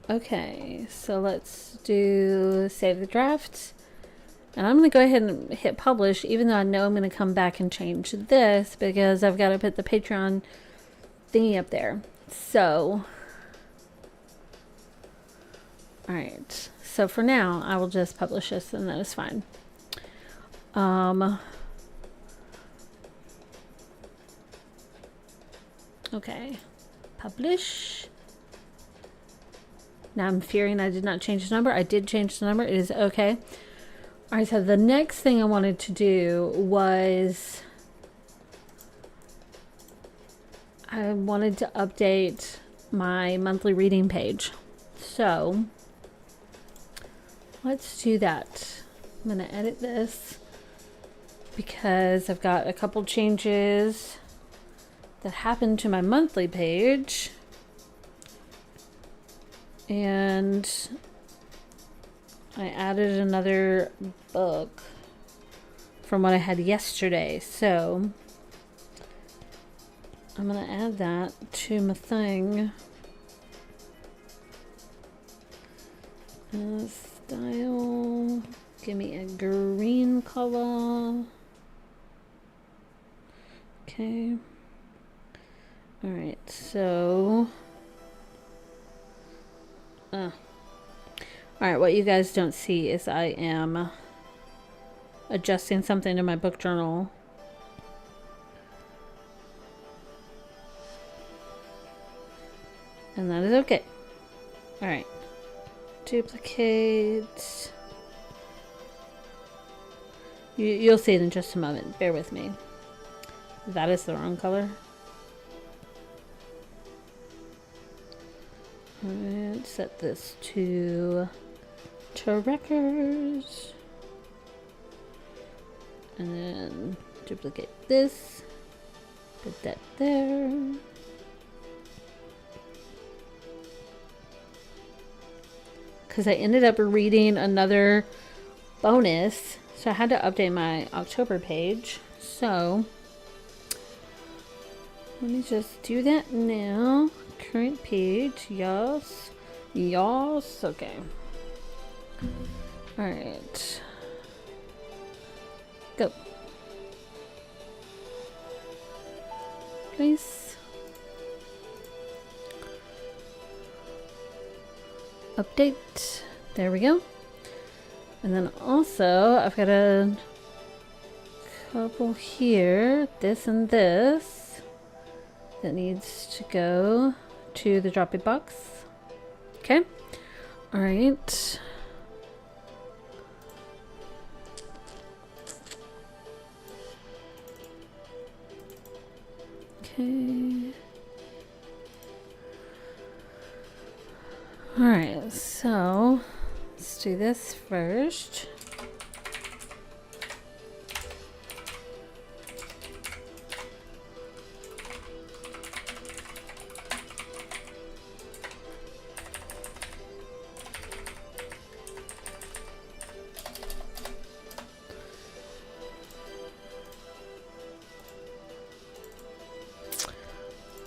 Okay, so let's do save the draft. And I'm going to go ahead and hit publish, even though I know I'm going to come back and change this because I've got to put the Patreon thingy up there. So, alright. So for now, I will just publish this and that is fine. Okay. Publish. Now I'm fearing I did not change the number. I did change the number. It is okay. Alright, so the next thing I wanted to do was I wanted to update my monthly reading page. So let's do that. I'm going to edit this because I've got a couple changes that happened to my monthly page. And I added another book from what I had yesterday. So I'm going to add that to my thing. Style. Give me a green color. Okay. Alright, so alright, what you guys don't see is I am adjusting something in my book journal. And that is okay. Alright. Duplicate. You'll see it in just a moment. Bear with me. That is the wrong color. Alright, set this to records. And then duplicate this. Put that there. Because I ended up reading another bonus. So I had to update my October page. So let me just do that now. Current page, yes. Yes, okay. Alright. Go. Nice. Update. There we go. And then also, I've got a couple here. This and this. that needs to go to the drop-it box. Okay. All right. Okay. All right, so let's do this first.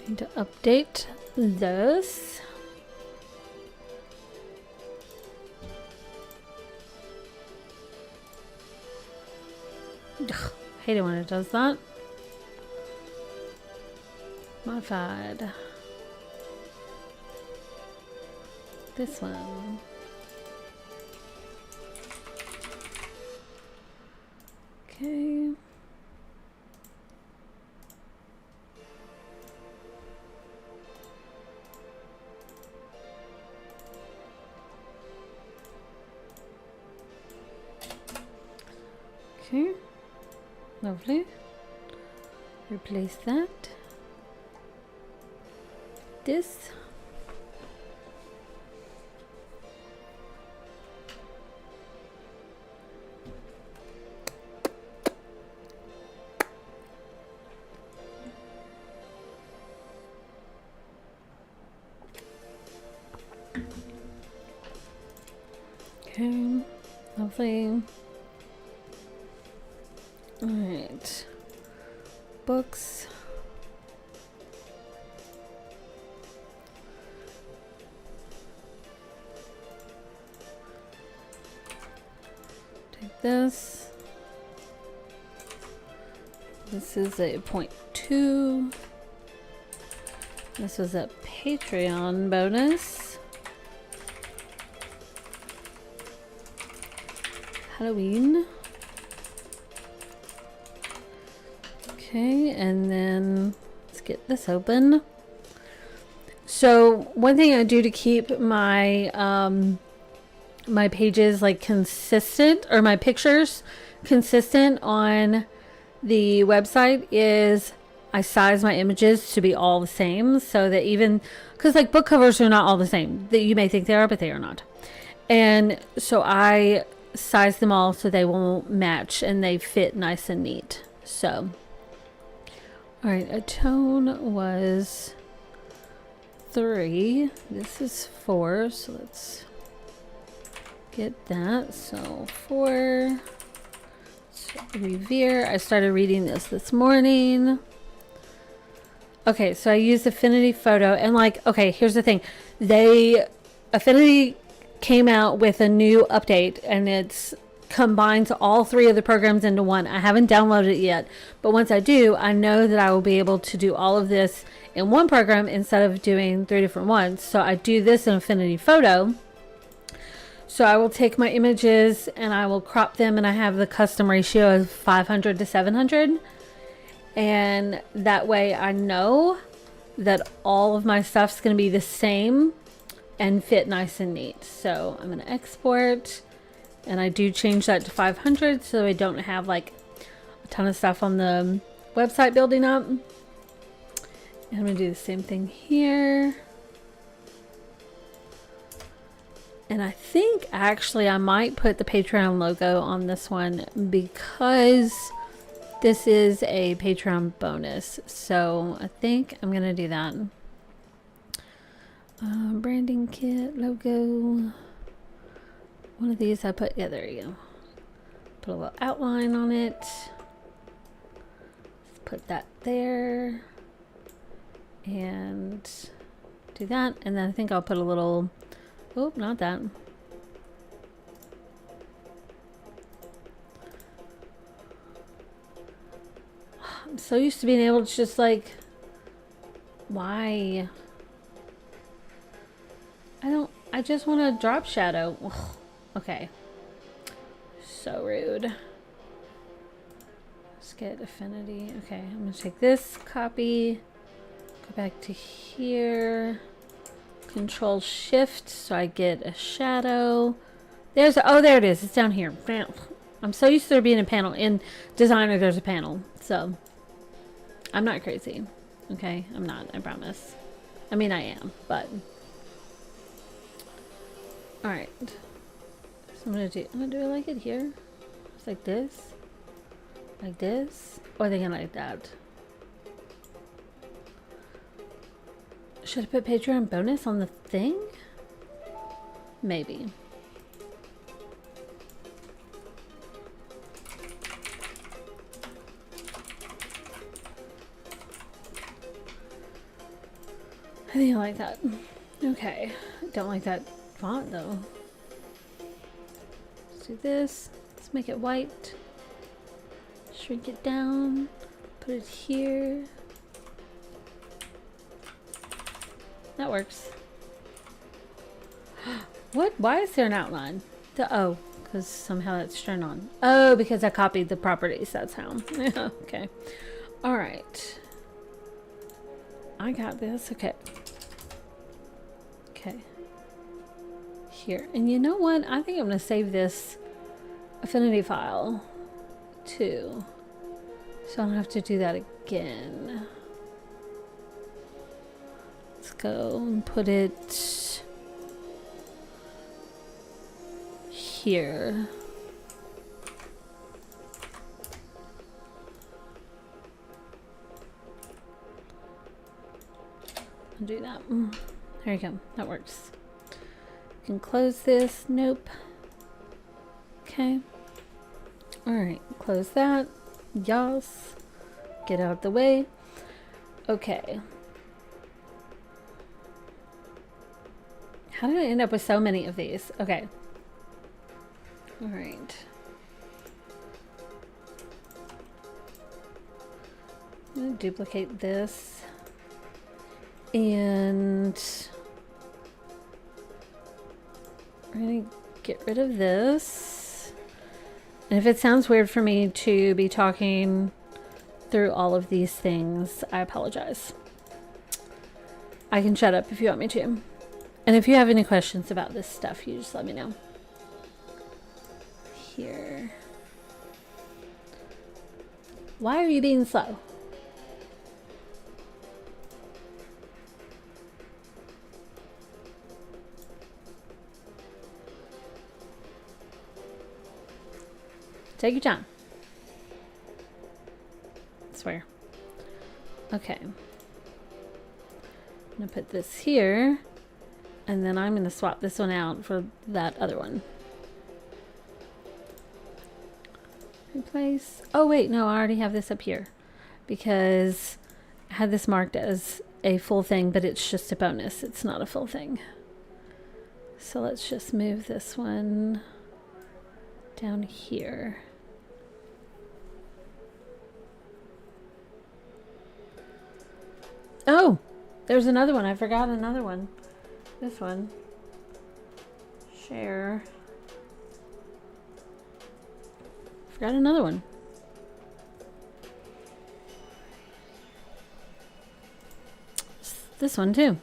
Need to update this. Ugh, hate it when it does that. Modified. This one. Okay. Okay, lovely. Replace that. This. Okay, lovely. All right, books. Take this. This is a 0.2. This was a Patreon bonus. Halloween. Okay, and then let's get this open. So one thing I do to keep my my pages like consistent, or my pictures consistent on the website, is I size my images to be all the same, so that even, because like book covers are not all the same, that you may think they are, but they are not. And so I size them all so they will match and they fit nice and neat. So all right, a tone was 3. This is 4, so let's get that. So 4. So Revere. I started reading this morning. Okay, so I used Affinity Photo, and like, okay, here's the thing. Affinity came out with a new update, and it's combines all 3 of the programs into one. I haven't downloaded it yet, but once I do, I know that I will be able to do all of this in one program instead of doing 3 different ones. So I do this in Affinity Photo. So I will take my images and I will crop them, and I have the custom ratio of 500 to 700. And that way I know that all of my stuff's going to be the same and fit nice and neat. So I'm going to export. And I do change that to 500 so I don't have like a ton of stuff on the website building up. And I'm going to do the same thing here. And I think actually I might put the Patreon logo on this one because this is a Patreon bonus. So I think I'm going to do that. Branding kit, logo. One of these I put, yeah, there you go. Put a little outline on it. Let's put that there. And do that. And then I think I'll put a little, oh, not that. I'm so used to being able to just like, why? I just want to drop shadow. Ugh. Okay. So rude. Let's get Affinity. Okay, I'm going to take this, copy, Go back to here. Control Shift so I get a shadow. There's oh, there it is. It's down here. I'm so used to there being a panel. In Designer, there's a panel. So I'm not crazy. Okay, I'm not. I promise. I mean, I am, but all right. So I'm gonna do it like it here. It's like this, or they can like that. Should I put Patreon bonus on the thing? Maybe. I think I like that. Okay. Don't like that font though. Let's do this. Let's make it white. Shrink it down. Put it here. That works. What? Why is there an outline? Oh, because somehow it's turned on. Oh, because I copied the properties. That's how. Okay. All right. I got this. Okay. Okay. Here. And you know what? I think I'm going to save this affinity file too. So I don't have to do that again. Let's go and put it here. I'll do that. There you go. That works. You can close this. Nope. Okay. Alright. Close that. Yes. Get out of the way. Okay. How did I end up with so many of these? Okay. Alright. I'm going to duplicate this. And we're going to get rid of this. And if it sounds weird for me to be talking through all of these things, I apologize. I can shut up if you want me to. And if you have any questions about this stuff, you just let me know. Here. Why are you being slow? Take your time. I swear. Okay. I'm gonna put this here, and then I'm gonna swap this one out for that other one. Replace. Oh wait, no, I already have this up here because I had this marked as a full thing, but it's just a bonus. It's not a full thing. So let's just move this one down here. Oh, there's another one. I forgot another one. This one. Share. Forgot another one. This one too.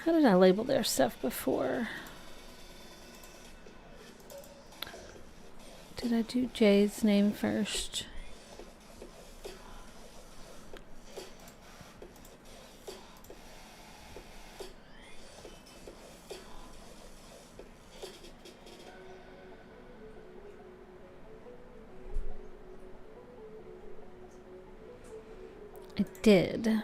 How did I label their stuff before? Did I do Jay's name first? I did.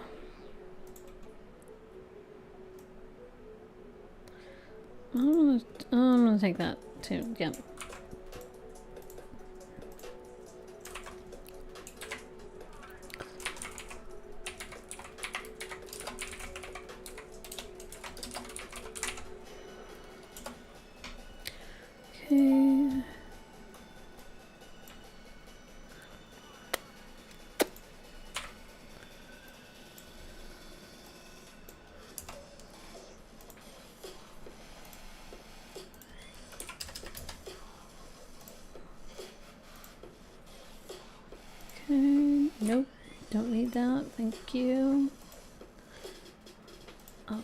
I'm gonna take that too. Yeah. Okay. Don't need that. Thank you. Up.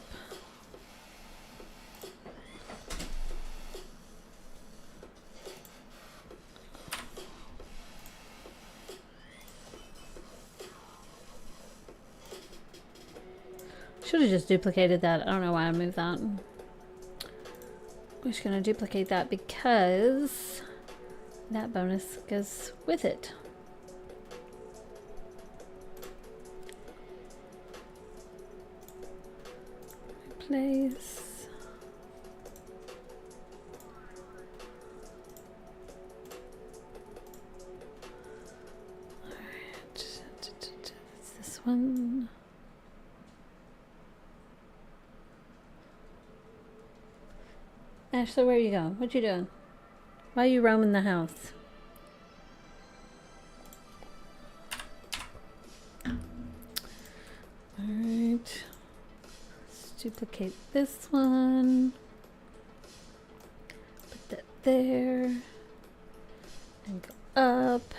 Should have just duplicated that. I don't know why I moved that. I'm just going to duplicate that because that bonus goes with it. Replace. Alright. It's this one. Ashley, where are you going? What you doing? Why are you roaming the house? Alright. Let's duplicate this one. Put that there. And go up.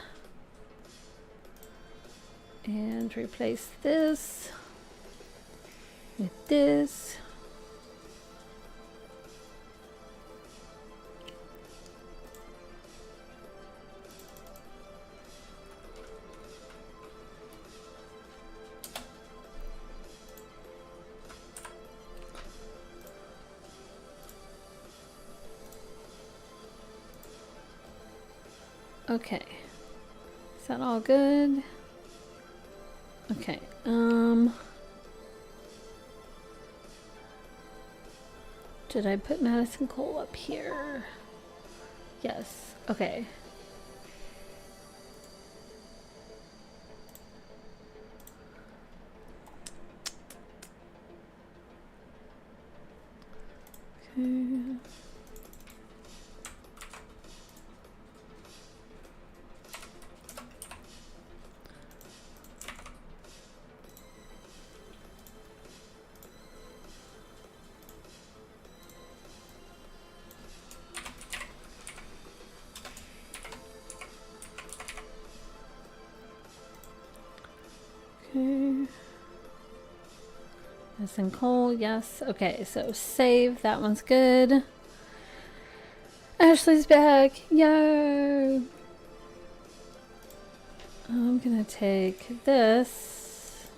And replace this with this. Okay, is that all good? Okay, did I put Madison Cole up here? Yes, okay. Okay. Okay. Madison Cole, yes. Okay, so save. That one's good. Ashley's back. Yay! I'm gonna take this.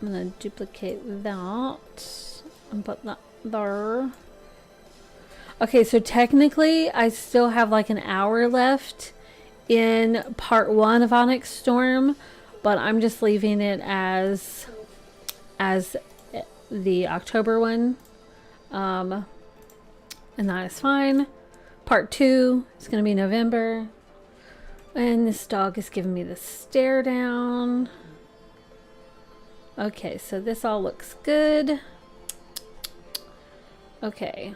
I'm gonna duplicate that and put that there. Okay, so technically I still have like an hour left in part 1 of Onyx Storm, but I'm just leaving it as the October one, and that is fine. Part 2 is going to be November, and this dog is giving me the stare down. Okay, so this all looks good. Okay,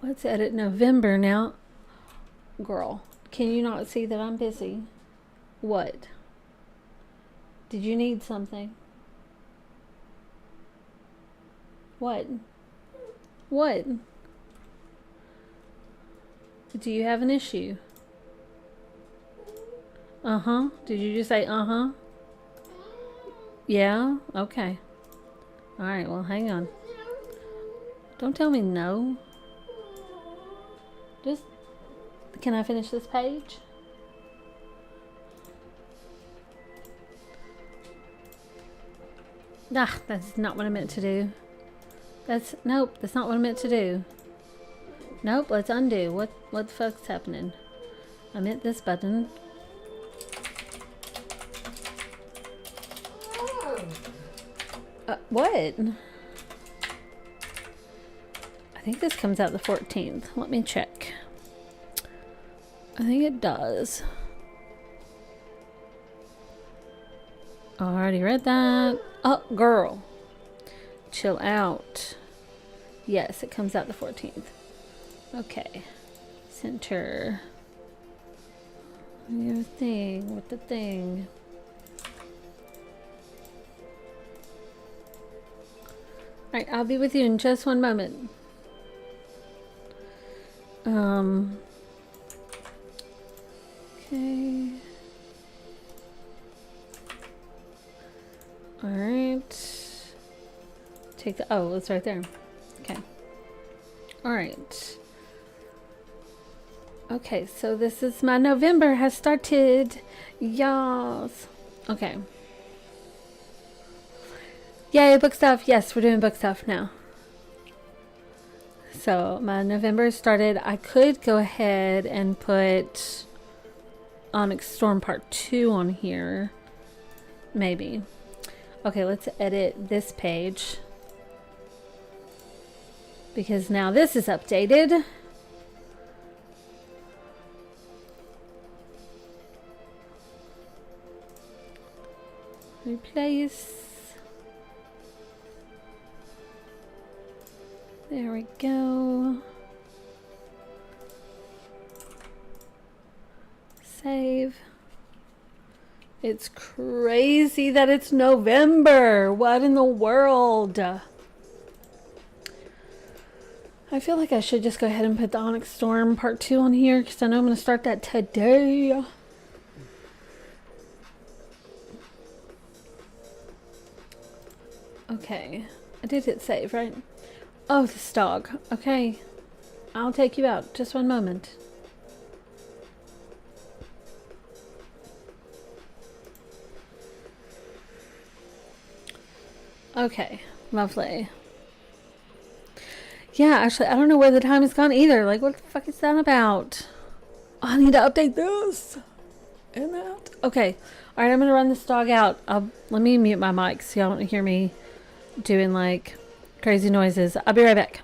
let's edit November now. Girl, can you not see that I'm busy? What? Did you need something? What? What? Do you have an issue? Uh-huh. Did you just say uh-huh? Yeah? Okay. Alright, well, hang on. Don't tell me no. Just... Can I finish this page? Ah, that's not what I meant to do. Nope, that's not what I meant to do. Nope, let's undo. What the fuck's happening? I meant this button. What? I think this comes out the 14th. Let me check. I think it does. Already read that. Oh, girl. Chill out. Yes, it comes out the 14th. Okay. Center. Your thing with the thing. Alright, I'll be with you in just one moment. Okay. All right. Take the, oh, it's right there. Okay. All right. Okay, so this is my November has started. Yes. Okay. Yay, book stuff. Yes, we're doing book stuff now. So my November started. I could go ahead and put Onyx Storm Part 2 on here. Maybe. Okay, let's edit this page. Because now this is updated. Replace. There we go. Save. It's crazy that it's November. What in the world? I feel like I should just go ahead and put the Onyx Storm Part 2 on here because I know I'm going to start that today. Okay. I did hit save, right? Oh, this dog. Okay. I'll take you out. Just one moment. Okay. Lovely. Yeah, actually, I don't know where the time has gone either. Like, what the fuck is that about? Oh, I need to update this. And that. Okay. All right, I'm going to run this dog out. Let me mute my mic so y'all don't hear me doing, like, crazy noises. I'll be right back.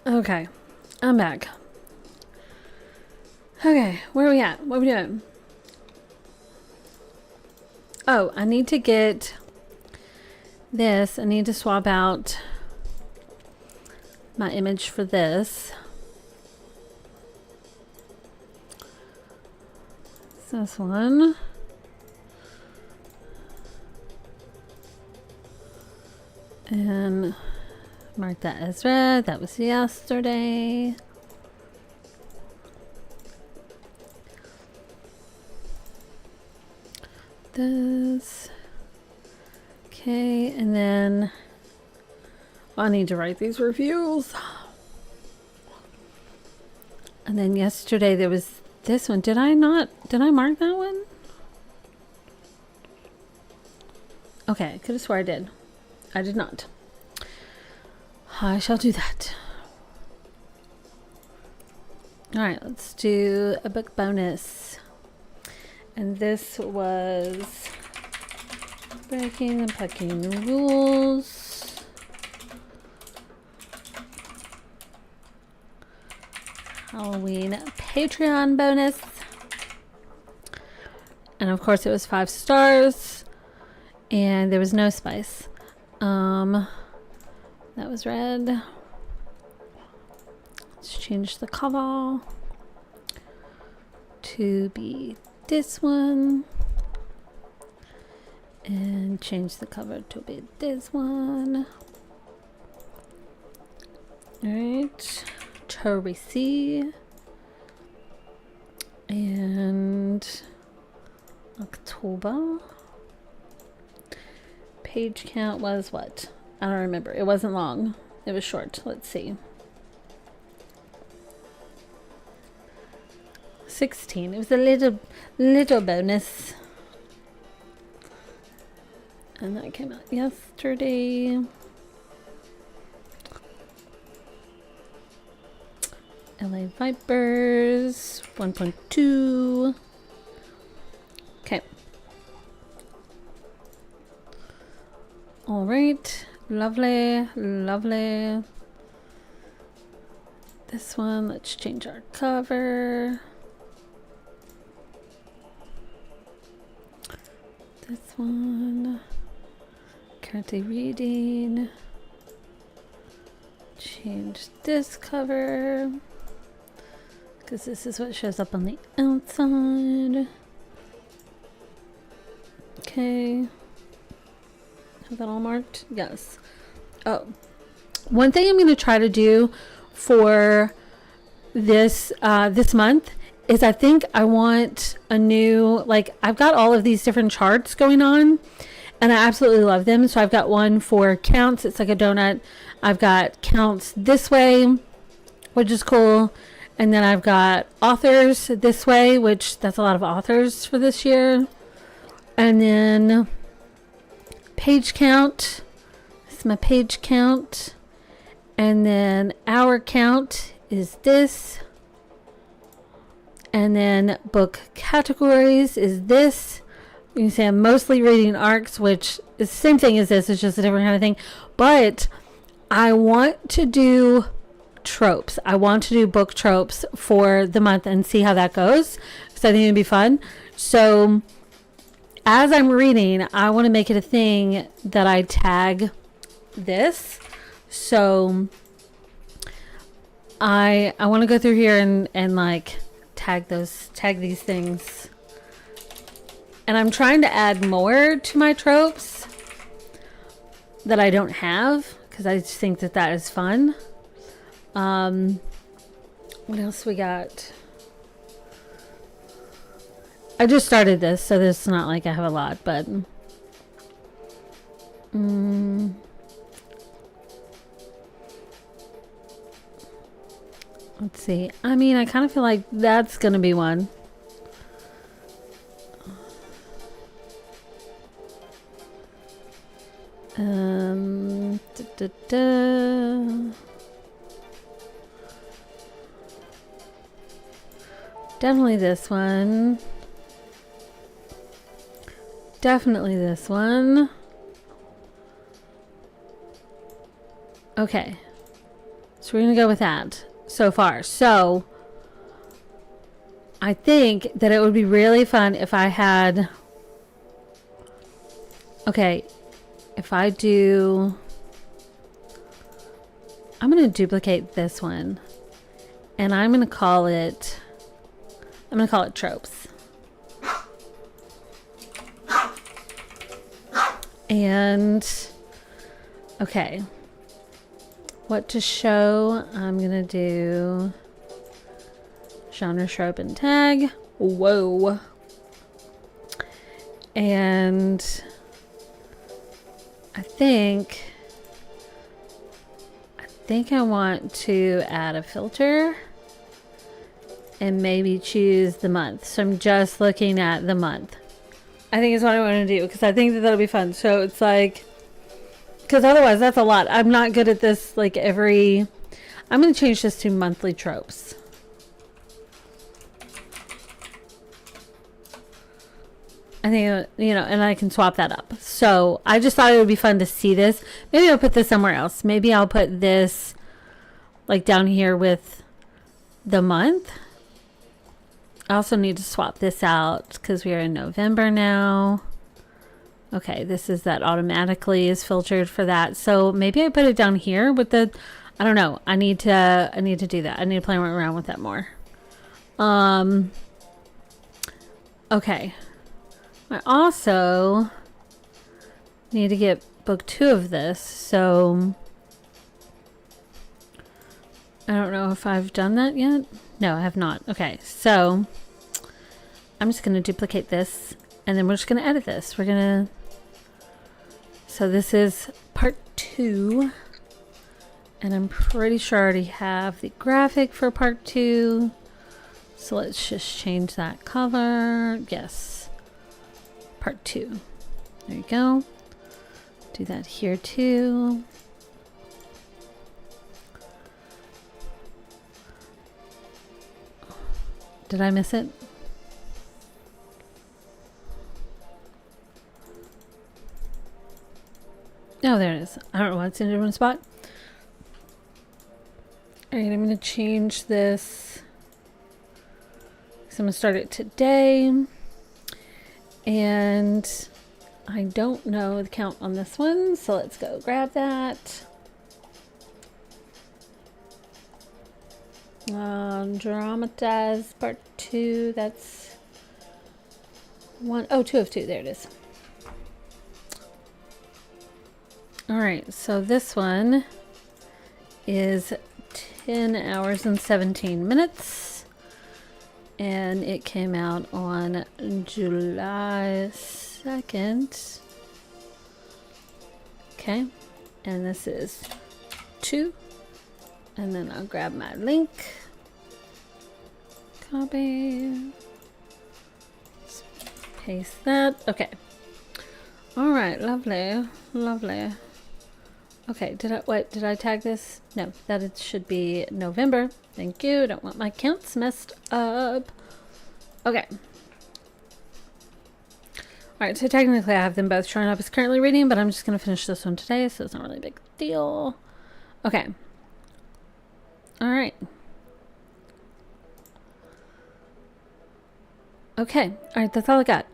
Okay, I'm back. Okay, where are we at? What are we doing? Oh, I need to get this. I need to swap out my image for this. It's this one. And mark that as red. That was yesterday. This. Okay, and then I need to write these reviews. And then yesterday there was this one. Did I mark that one? Okay, I could have swore I did. I did not. I shall do that. Alright, let's do a book bonus. And this was Breaking and Pucking the Rules. Halloween Patreon bonus. And of course it was 5 stars. And there was no spice. That was red. Let's change the cover to be this one. And change the cover to be this one. Alright. Tracy. And October. Page count was what? I don't remember. It wasn't long. It was short. Let's see. 16. It was a little bonus. And that came out yesterday. LA Vipers 1.2. Okay. All right. Lovely, lovely. This one, let's change our cover. This one, currently reading. Change this cover, because this is what shows up on the outside. Okay. Have that all marked? Yes. Oh, one thing I'm going to try to do for this this month is I think I want a new, like, I've got all of these different charts going on and I absolutely love them. So I've got one for counts. It's like a donut. I've got counts this way, which is cool. And then I've got authors this way, which that's a lot of authors for this year. And then page count. This is my page count. And then hour count is this. And then book categories is this. You can say I'm mostly reading arcs, which is the same thing as this. It's just a different kind of thing. But I want to do tropes. I want to do book tropes for the month and see how that goes. So I think it'd be fun. So as I'm reading, I want to make it a thing that I tag this. So I want to go through here and like tag these things. And I'm trying to add more to my tropes that I don't have, because I just think that that is fun. What else we got? I just started this, so this is not like I have a lot, but let's see. I mean, I kind of feel like that's gonna be one. Definitely this one. Definitely this one. Okay. So we're going to go with that so far. So I think that it would be really fun if I had... Okay, if I do... I'm going to duplicate this one. And I'm going to call it... I'm going to call it Tropes. And... Okay. What to show? I'm going to do... Genre, trope, and tag. Whoa. And... I think I want to add a filter and maybe choose the month. So I'm just looking at the month. I think is what I want to do because I think that that'll be fun. So it's like, because otherwise that's a lot. I'm not good at this like every, I'm going to change this to monthly tropes. I think, you know, and I can swap that up. So I just thought it would be fun to see this. Maybe I'll put this somewhere else. Maybe I'll put this like down here with the month. I also need to swap this out because we are in November now. Okay, this is that automatically is filtered for that. So maybe I put it down here with the, I don't know. I need to do that. I need to play around with that more. Okay. I also need to get book 2 of this, so I don't know if I've done that yet. No, I have not. Okay, so I'm just going to duplicate this, and then we're just going to edit this. We're going to... So this is part 2, and I'm pretty sure I already have the graphic for part 2. So let's just change that color. Yes. Part 2. There you go. Do that here too. Did I miss it? Oh, there it is. I don't know why it's in a different spot. All right, I'm going to change this. So I'm going to start it today. And I don't know the count on this one, so let's go grab that. Dramatize part 2, that's 1, oh, 2 of 2, there it is. All right, so this one is 10 hours and 17 minutes. And it came out on July 2nd. Okay. And this is 2. And then I'll grab my link. Copy. Paste that. Okay. All right. Lovely. Lovely. Okay. Did I tag this? No, that it should be November. Thank you. Don't want my counts messed up. Okay. Alright, so technically I have them both showing up as currently reading, but I'm just going to finish this one today, so it's not really a big deal. Okay. Alright. Okay. Alright, that's all I got.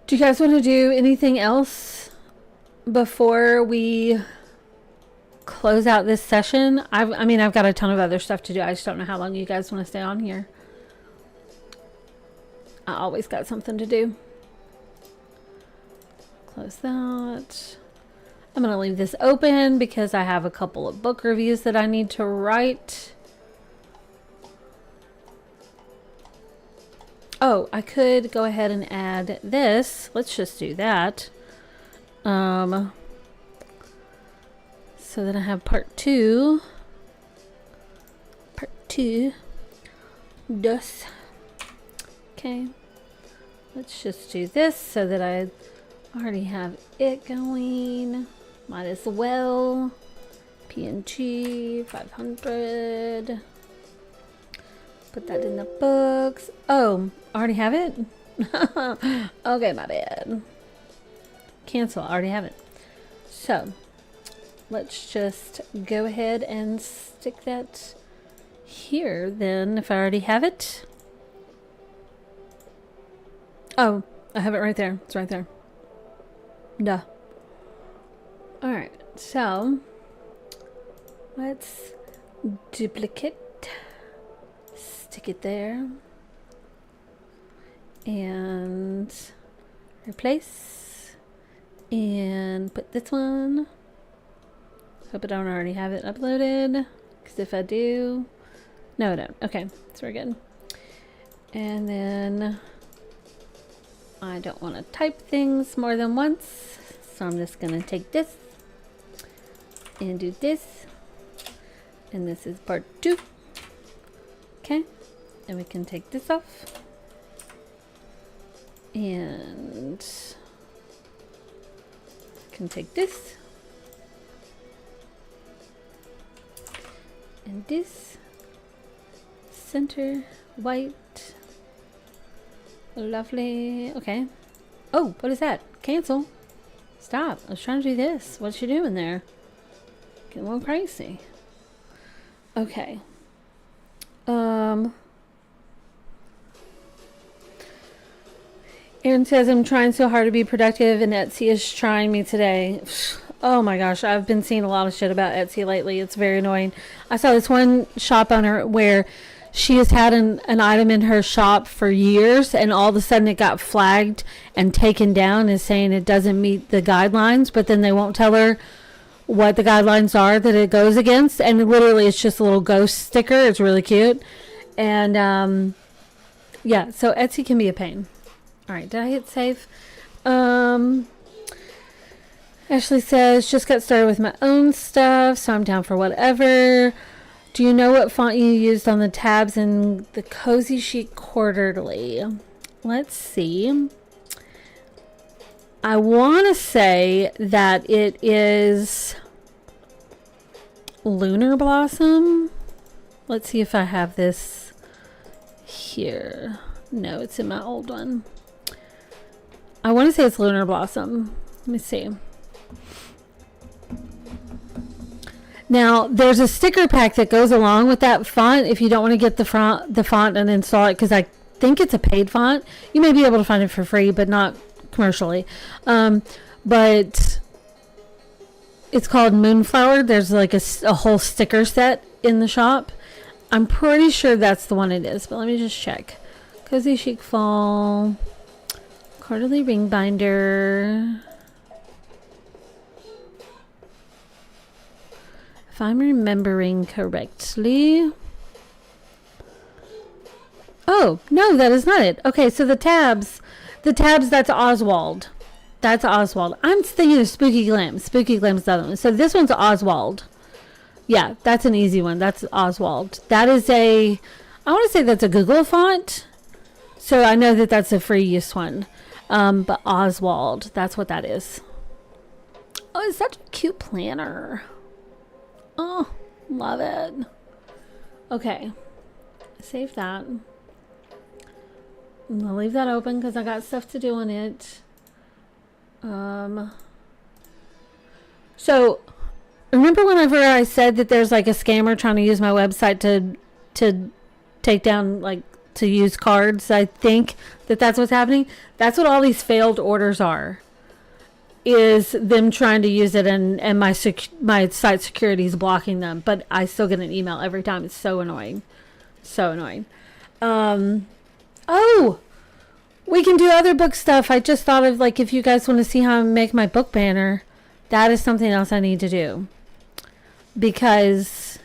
Do you guys want to do anything else before we close out this session? I mean, I've got a ton of other stuff to do. I just don't know how long you guys want to stay on here. I always got something to do. Close that. I'm going to leave this open because I have a couple of book reviews that I need to write. Oh, I could go ahead and add this. Let's just do that. So then I have part 2. Part 2. Dos. Okay. Let's just do this so that I already have it going. Might as well. PNG 500. Put that in the books. Oh, already have it? Okay, my bad. Cancel. I already have it. So, let's just go ahead and stick that here then, if I already have it. Oh, I have it right there. It's right there. Duh. Alright, so let's duplicate, stick it there, and replace, and put this one. Hope I don't already have it uploaded, because if I do, no I don't. Okay, so we're good. And then I don't want to type things more than once, so I'm just going to take this and do this, and this is part 2. Okay, and we can take this off, and can take this and this, center white, lovely. Okay, oh, what is that? Cancel. Stop, I was trying to do this. What's you doing there? Getting a little crazy. Okay. Aaron says, I'm trying so hard to be productive and Etsy is trying me today. Oh my gosh, I've been seeing a lot of shit about Etsy lately. It's very annoying. I saw this one shop owner where she has had an item in her shop for years, and all of a sudden it got flagged and taken down as saying it doesn't meet the guidelines, but then they won't tell her what the guidelines are that it goes against, and literally it's just a little ghost sticker. It's really cute. And yeah, so Etsy can be a pain. All right, did I hit save? Ashley says, just got started with my own stuff, so I'm down for whatever. Do you know what font you used on the tabs in the Cozy Chic Quarterly? Let's see. I want to say that it is Lunar Blossom. Let's see if I have this here. No, it's in my old one. I want to say it's Lunar Blossom. Let me see. Now, there's a sticker pack that goes along with that font if you don't want to get the font and install it, because I think it's a paid font. You may be able to find it for free, but not commercially. But it's called Moonflower. There's like a whole sticker set in the shop. I'm pretty sure that's the one it is, but let me just check. Cozy Chic Fall Quarterly Ring Binder. If I'm remembering correctly. Oh, no, that is not it. Okay, so the tabs, that's Oswald. That's Oswald. I'm thinking of Spooky Glam. Spooky Glam's the other one. So this one's Oswald. Yeah, that's an easy one. That's Oswald. That is I want to say that's a Google font. So I know that that's a free use one. But Oswald, that's what that is. Oh, it's such a cute planner. Oh, love it. Okay, save that. I'm gonna leave that open because I got stuff to do on it. So remember whenever I said that there's like a scammer trying to use my website to take down, like, to use cards? I think that's what's happening. That's what all these failed orders are. Is them trying to use it, and my site security is blocking them, but I still get an email every time. It's so annoying. So annoying. Oh, we can do other book stuff. I just thought of, like, if you guys want to see how I make my book banner, that is something else I need to do, because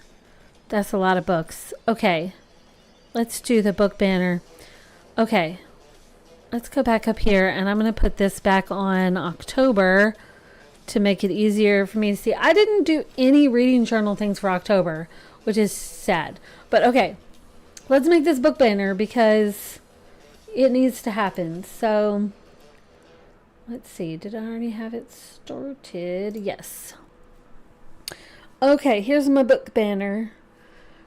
that's a lot of books. Okay, let's do the book banner. Okay, let's go back up here, and I'm going to put this back on October to make it easier for me to see. I didn't do any reading journal things for October, which is sad. But okay, let's make this book banner because it needs to happen. So let's see. Did I already have it started? Yes. Okay, here's my book banner.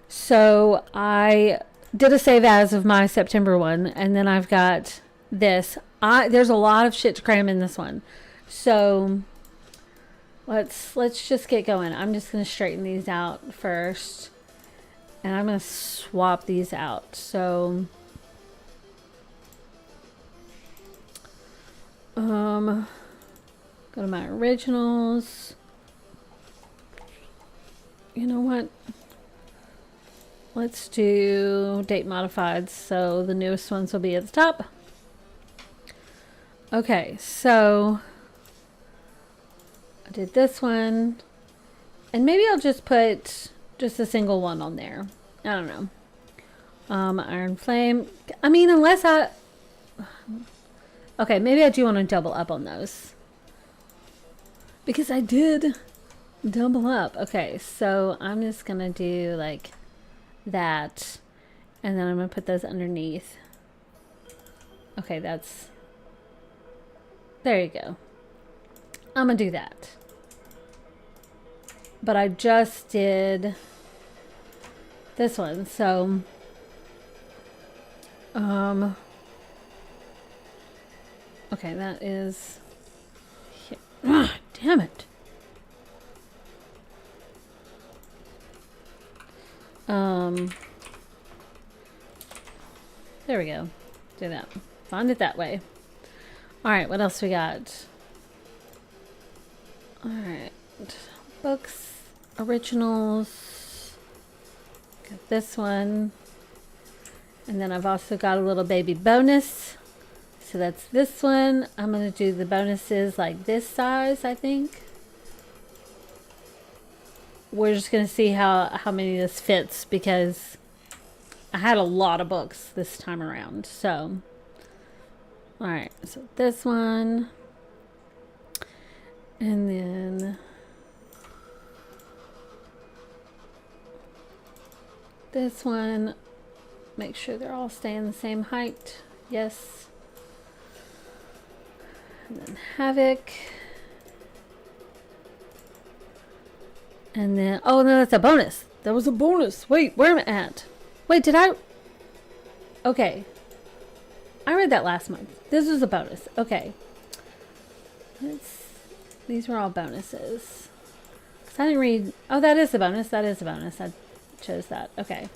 So I did a save as of my September one, and then I've got this. There's a lot of shit to cram in this one. So let's just get going. I'm just gonna straighten these out first, and I'm gonna swap these out. So go to my originals. You know what? Let's do date modified, so the newest ones will be at the top. Okay, so I did this one, and maybe I'll just put just a single one on there. I don't know. Iron Flame. I mean, unless I... Okay, maybe I do want to double up on those. Because I did double up. Okay, so I'm just going to do like that. And then I'm going to put those underneath. Okay, that's... There you go. I'm going to do that. But I just did this one, so... Okay, that is... Here. Ah, damn it. There we go. Do that. Find it that way. Alright, what else we got? Alright. Books. Originals. Got this one. And then I've also got a little baby bonus. So that's this one. I'm going to do the bonuses like this size, I think. We're just going to see how many this fits, because I had a lot of books this time around. So, alright. So this one. And then this one. Make sure they're all staying the same height. Yes. And then Havoc. And then, oh no, that's a bonus. That was a bonus. Wait, where am I at? Wait, did I? Okay. I read that last month. This was a bonus. Okay. These were all bonuses. 'Cause I didn't read. Oh, that is a bonus. That is a bonus. I chose that. Okay.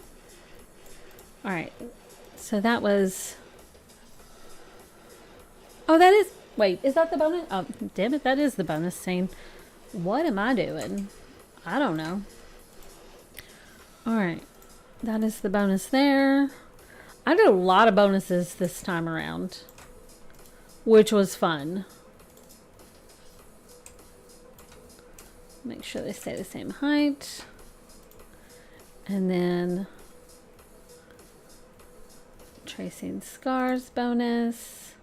Alright. So that was... Oh, that is... Wait, is that the bonus? Oh, damn it. That is the bonus scene. What am I doing? I don't know. Alright. That is the bonus there. I did a lot of bonuses this time around, which was fun. Make sure they stay the same height. And then Tracing Scars bonus.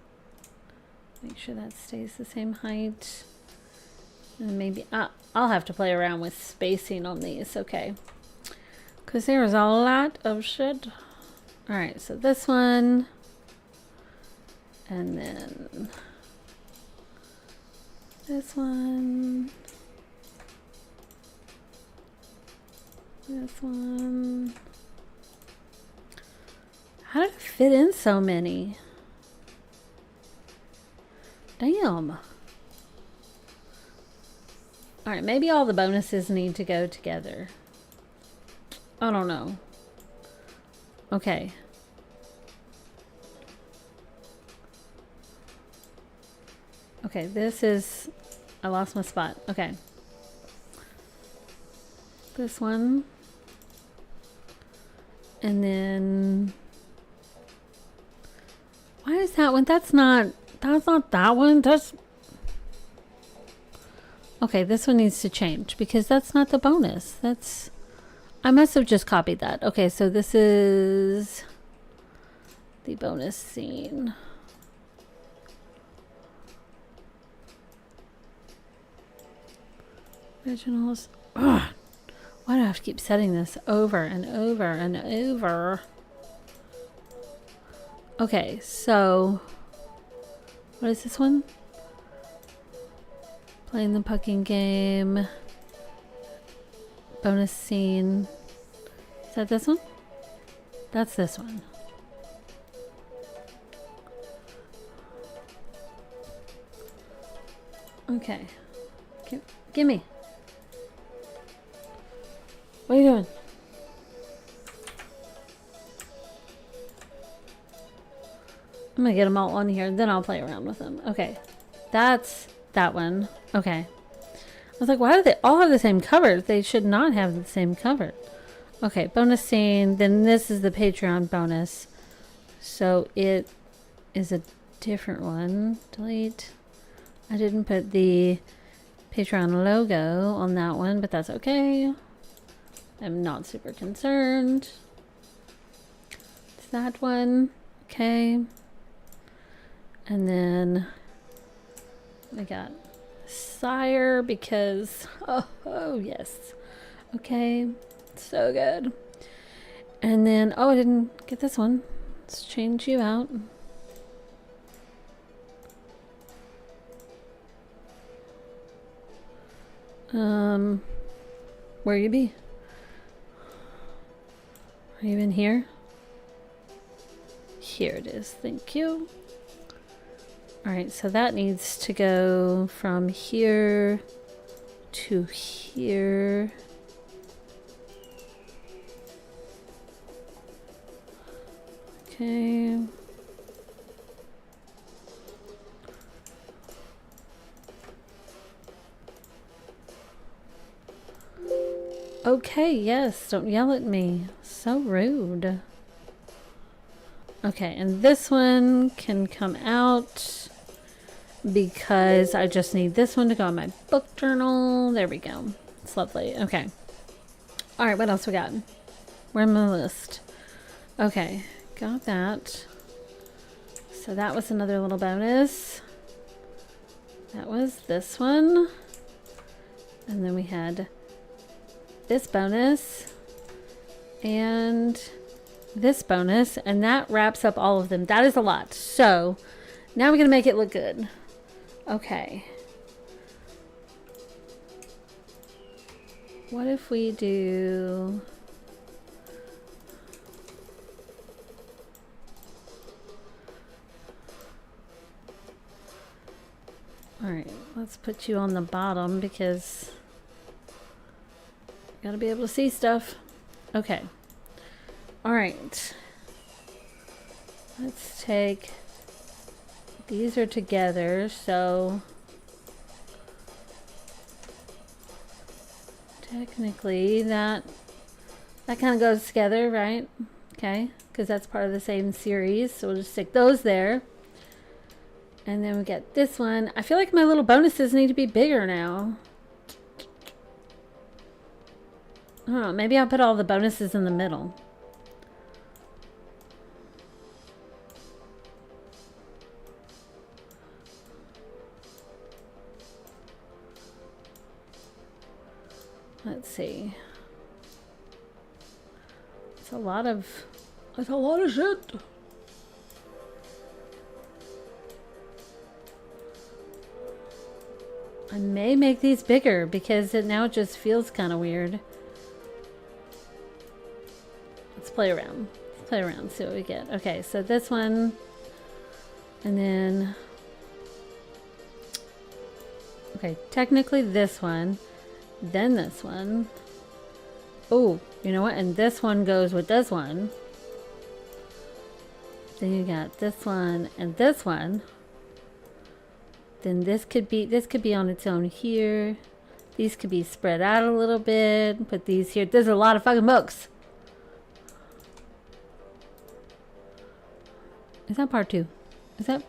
Make sure that stays the same height. And maybe I'll have to play around with spacing on these. Okay. Because there is a lot of shit. Alright, so this one. And then this one. This one. How did it fit in so many? Damn. Alright, maybe all the bonuses need to go together. I don't know. Okay. Okay, this is... I lost my spot. Okay. This one. And then... Why is that one? That's not that one. That's... Okay, this one needs to change because that's not the bonus. That's... I must have just copied that. Okay, so this is the bonus scene. Originals. Ugh. Why do I have to keep setting this over and over and over? Okay, so what is this one? Playing the pucking game. Bonus scene. Is that this one? That's this one. Okay. Gimme. What are you doing? I'm gonna get them all on here, and then I'll play around with them. Okay, that's that one. Okay. I was like, why do they all have the same cover? They should not have the same cover. Okay, bonus scene. Then this is the Patreon bonus. So it is a different one. Delete. I didn't put the Patreon logo on that one, but that's okay. I'm not super concerned. It's that one. Okay. And then we got Sire because, oh yes. Okay, so good. And then, oh, I didn't get this one. Let's change you out. Where you be? Are you in here? Here it is, thank you. Alright, so that needs to go from here to here. Okay. Okay, yes, don't yell at me. So rude. Okay, and this one can come out because I just need this one to go on my book journal. There we go. It's lovely. Okay. Alright, what else we got? Where's my list? Okay, got that. So that was another little bonus. That was this one. And then we had this bonus and this bonus, and that wraps up all of them. That is a lot. So now we're gonna make it look good. Okay, what if we do all right, let's put you on the bottom because gotta be able to see stuff. Okay. All right. Let's take, these are together, so technically that kind of goes together, right? Okay, because that's part of the same series, so we'll just stick those there. And then we get this one. I feel like my little bonuses need to be bigger now. I don't know, maybe I'll put all the bonuses in the middle. Let's see. It's a lot of shit. I may make these bigger because it now just feels kind of weird. Let's play around. Let's play around, see what we get. Okay, so this one, and then, okay, technically this one, then this one. Oh, you know what? And this one goes with this one. Then you got this one and this one. Then this could be on its own here. These could be spread out a little bit. Put these here. There's a lot of fucking books. Is that part 2? Is that?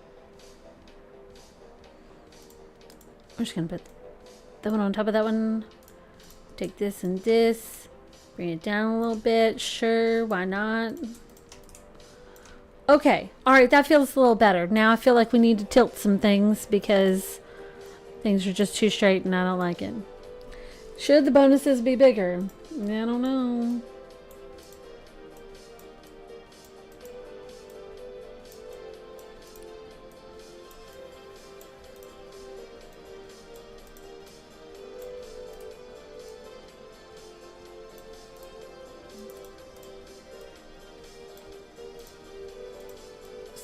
We're just gonna put that one on top of that one. Take this and this. Bring it down a little bit. Sure, why not? Okay, alright, that feels a little better. Now I feel like we need to tilt some things because things are just too straight and I don't like it. Should the bonuses be bigger? I don't know.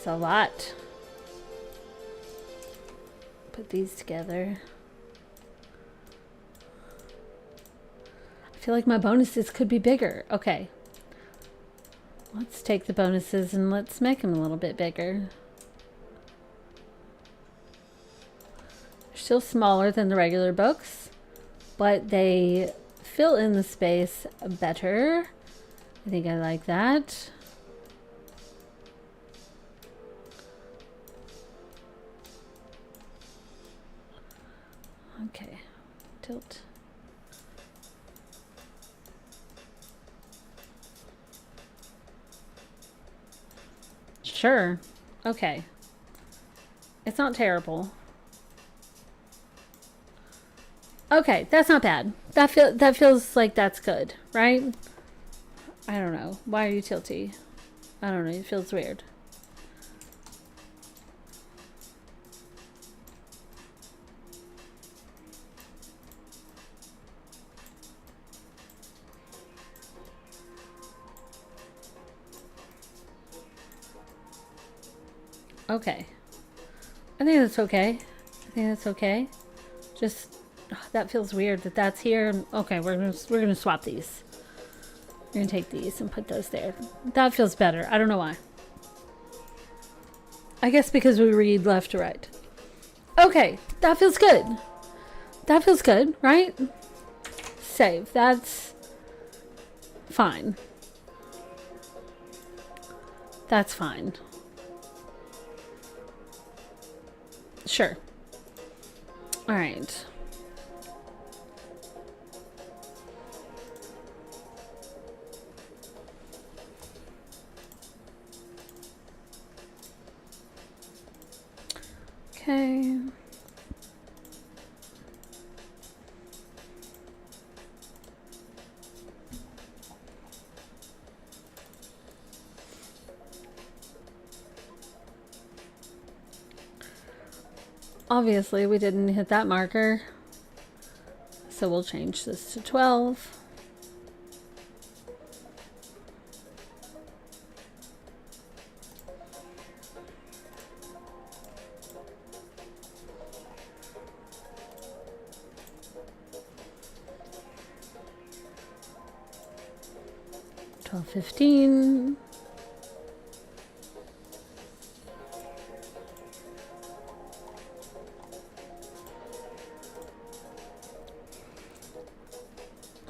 It's a lot. Put these together. feel like my bonuses could be bigger. Okay. Let's take the bonuses and let's make them a little bit bigger. They're still smaller than the regular books, but they fill in the space better. I think I like that. Okay, tilt. Sure. Okay. It's not terrible. Okay, that's not bad. That feels like that's good, right? I don't know. Why are you tilty? I don't know. It feels weird. Okay. I think that's okay. I think that's okay. Just that feels weird that that's here. Okay, we're gonna swap these. We're gonna take these and put those there. That feels better. I don't know why. I guess because we read left to right. Okay, that feels good. That feels good, right? Save. That's fine. That's fine. Sure. All right. Okay. Obviously, we didn't hit that marker, so we'll change this to 12. $12.15.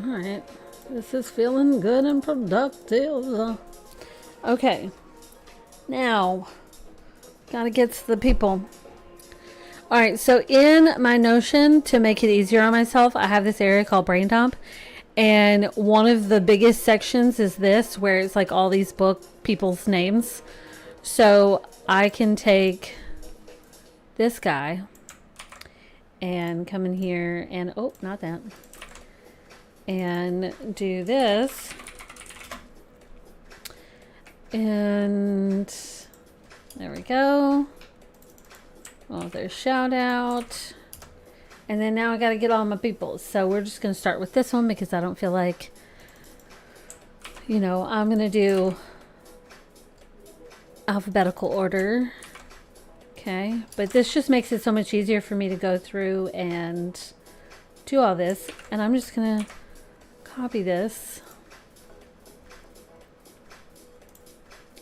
All right, this is feeling good and productive. Okay, now gotta get to the people. All right, so in my Notion, to make it easier on myself, I have this area called Brain Dump. And one of the biggest sections is this, where it's like all these people's names. So I can take this guy and come in here and, oh, not that. And do this. And there we go. Oh, there's shout out. And then now I got to get all my people. So we're just going to start with this one because I don't feel like, you know, I'm going to do alphabetical order. Okay. But this just makes it so much easier for me to go through and do all this. And I'm just going to copy this.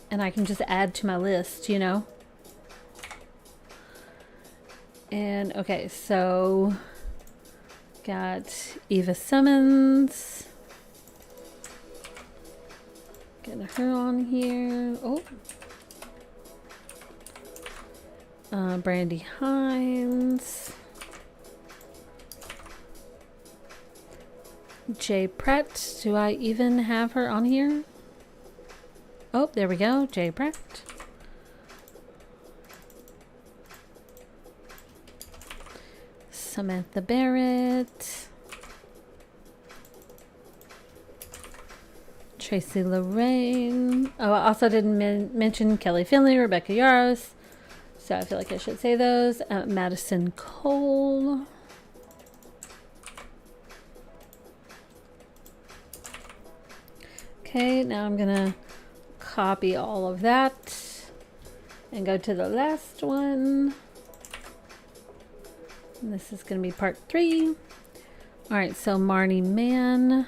And I can just add to my list, you know. And okay, so got Eva Simmons. Get her on here. Oh. Brandy Hines. Jay Pratt. Do I even have her on here? Oh, there we go. Jay Pratt. Samantha Barrett. Tracy Lorraine. Oh, I also didn't mention Kelly Finley, Rebecca Yaros. So I feel like I should say those. Madison Cole. Okay, now I'm going to copy all of that and go to the last one. And this is going to be part 3. All right, so Marnie Mann.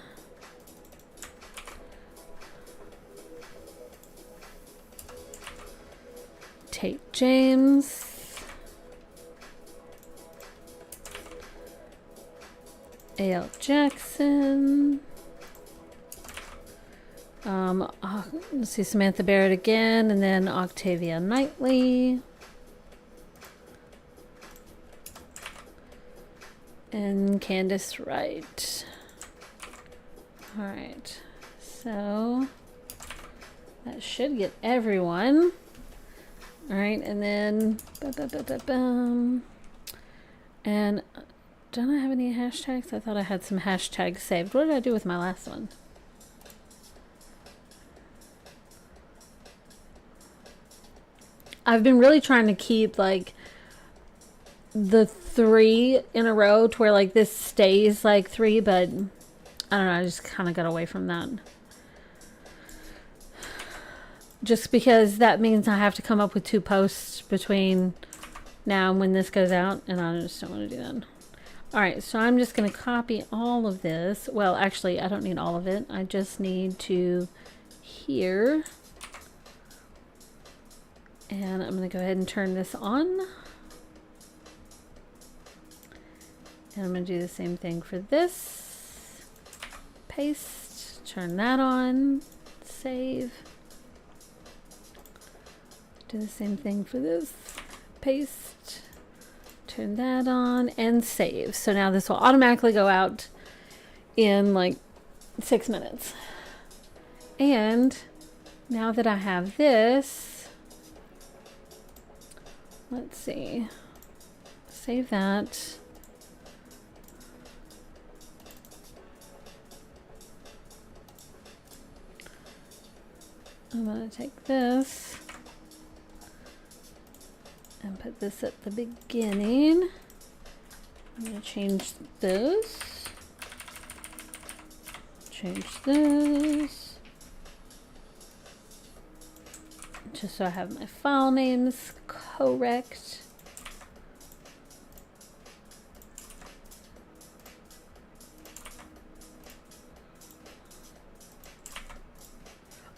Kate James. A.L. Jackson. Let's see, Samantha Barrett again, and then Octavia Knightley. And Candace Wright. Alright, so that should get everyone. Alright, and then and don't I have any hashtags? I thought I had some hashtags saved. What did I do with my last one? I've been really trying to keep like the 3 in a row to where like this stays like 3, but I don't know, I just kind of got away from that. Just because that means I have to come up with 2 posts between now and when this goes out, and I just don't want to do that. Alright, so I'm just going to copy all of this. Well, actually, I don't need all of it. I just need to here. And I'm going to go ahead and turn this on. And I'm going to do the same thing for this. Paste. Turn that on. Save. Do the same thing for this. Paste. Turn that on. And save. So now this will automatically go out in like 6 minutes. And now that I have this, let's see. Save that. I'm going to take this and put this at the beginning. I'm going to change this. Change this. Just so I have my file names correct.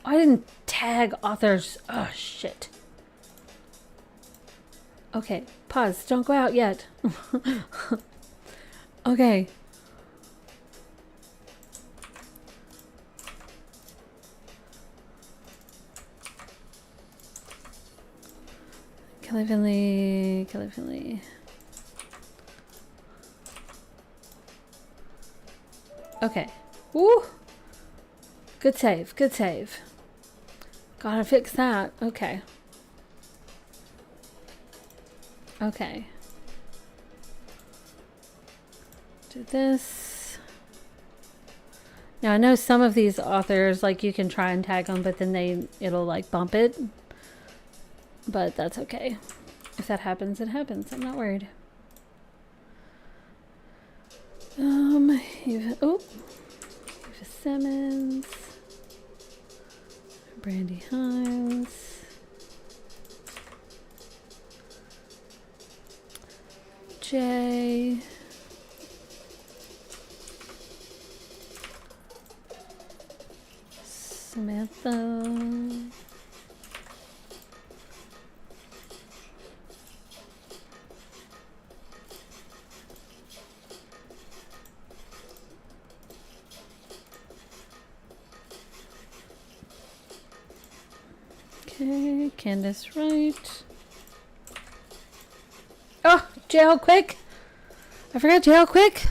Oh, I didn't tag authors. Oh, shit. Okay, pause. Don't go out yet. Okay. Kelly Finley, Kelly Finley. Okay. Woo! Good save, good save. Gotta fix that. Okay. Okay. Do this. Now I know some of these authors, like you can try and tag them, but then it'll like bump it. But that's okay. If that happens, it happens. I'm not worried. Eva Simmons, Brandy Hines, Jay, Samantha, okay, Candace Wright. Oh, jail quick! I forgot jail quick!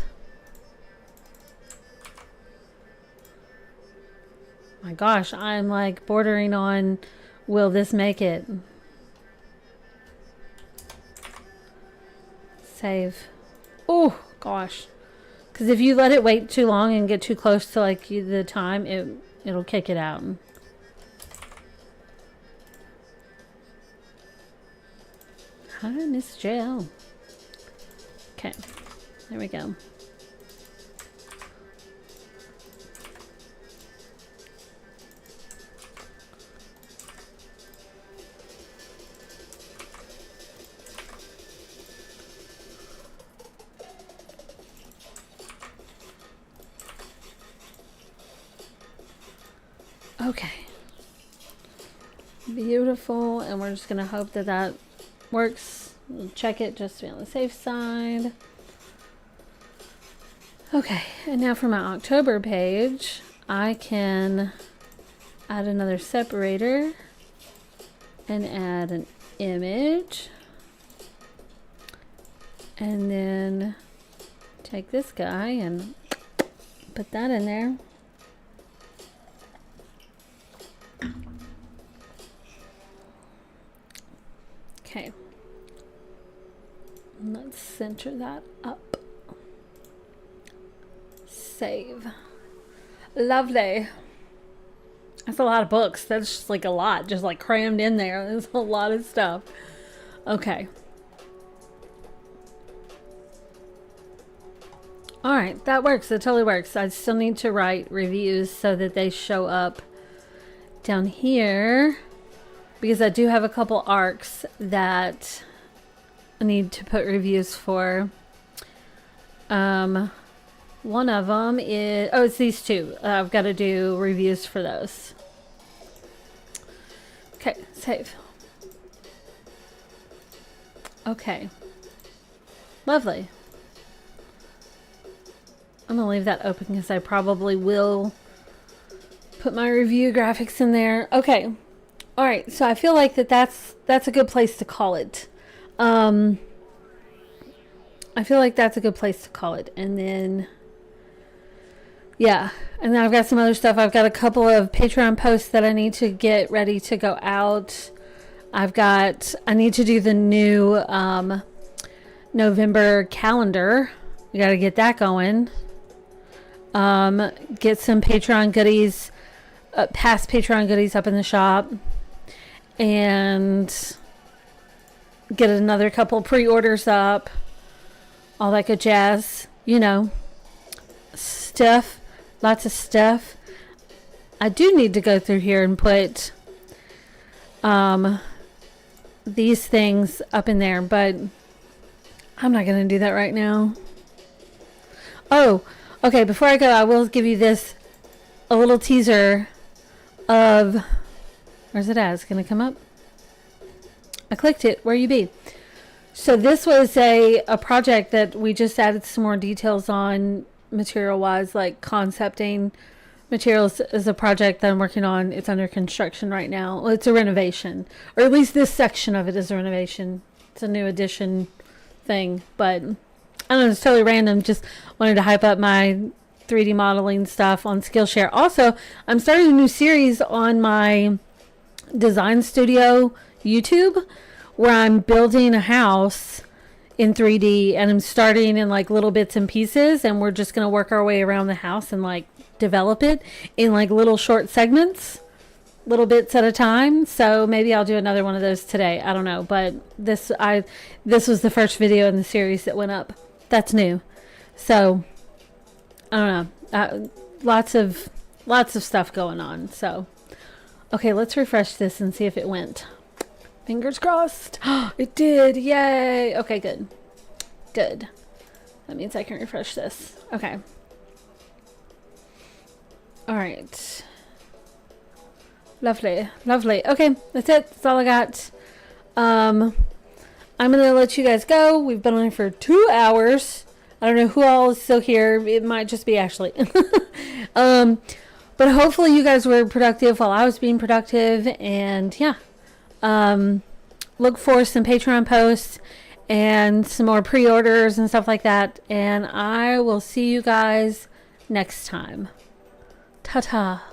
My gosh, I'm like bordering on, will this make it? Save. Oh, gosh. Because if you let it wait too long and get too close to like the time, it'll kick it out. How did I miss jail? Okay, there we go. Okay. Beautiful. And we're just going to hope that that works. We'll check it just to be on the safe side. Okay, and now for my October page, I can add another separator and add an image. And then take this guy and put that in there. Okay. Let's center that up. Save. Lovely. That's a lot of books. That's just like a lot, just like crammed in there. There's a lot of stuff. Okay. All right, that works. That totally works. I still need to write reviews so that they show up down here, because I do have a couple arcs that I need to put reviews for. One of them is, oh, it's these two. I've got to do reviews for those. Okay, save. Okay. Lovely. I'm gonna leave that open because I probably will put my review graphics in there. Okay. All right. So I feel like that's a good place to call it. I feel like that's a good place to call it. And then, yeah. And then I've got some other stuff. I've got a couple of Patreon posts that I need to get ready to go out. I need to do the new November calendar. We got to get that going. Get some Patreon goodies, past Patreon goodies up in the shop, and get another couple pre-orders up, all that good jazz, you know, stuff, lots of stuff. I do need to go through here and put these things up in there, but I'm not going to do that right now. Oh, okay, before I go, I will give you a little teaser of, where's it at? It's going to come up. I clicked it. Where you be? So this was a project that we just added some more details on material-wise, like concepting. Materials is a project that I'm working on. It's under construction right now. Well, it's a renovation, or at least this section of it is a renovation. It's a new addition thing, but I don't know, it's totally random. Just wanted to hype up my 3D modeling stuff on Skillshare. Also, I'm starting a new series on my design studio YouTube where I'm building a house in 3D, and I'm starting in like little bits and pieces, and we're just going to work our way around the house and like develop it in like little short segments, little bits at a time. So maybe I'll do another one of those today. I don't know, but this was the first video in the series that went up. That's new. So I don't know. Lots of stuff going on. So okay, let's refresh this and see if it went. Fingers crossed. It did. Yay. Okay, good. Good. That means I can refresh this. Okay. All right. Lovely. Lovely. Okay, that's it. That's all I got. I'm going to let you guys go. We've been on here for 2 hours. I don't know who all is still here. It might just be Ashley. But hopefully you guys were productive while I was being productive. And yeah. Look for some Patreon posts and some more pre-orders and stuff like that. And I will see you guys next time. Ta-ta.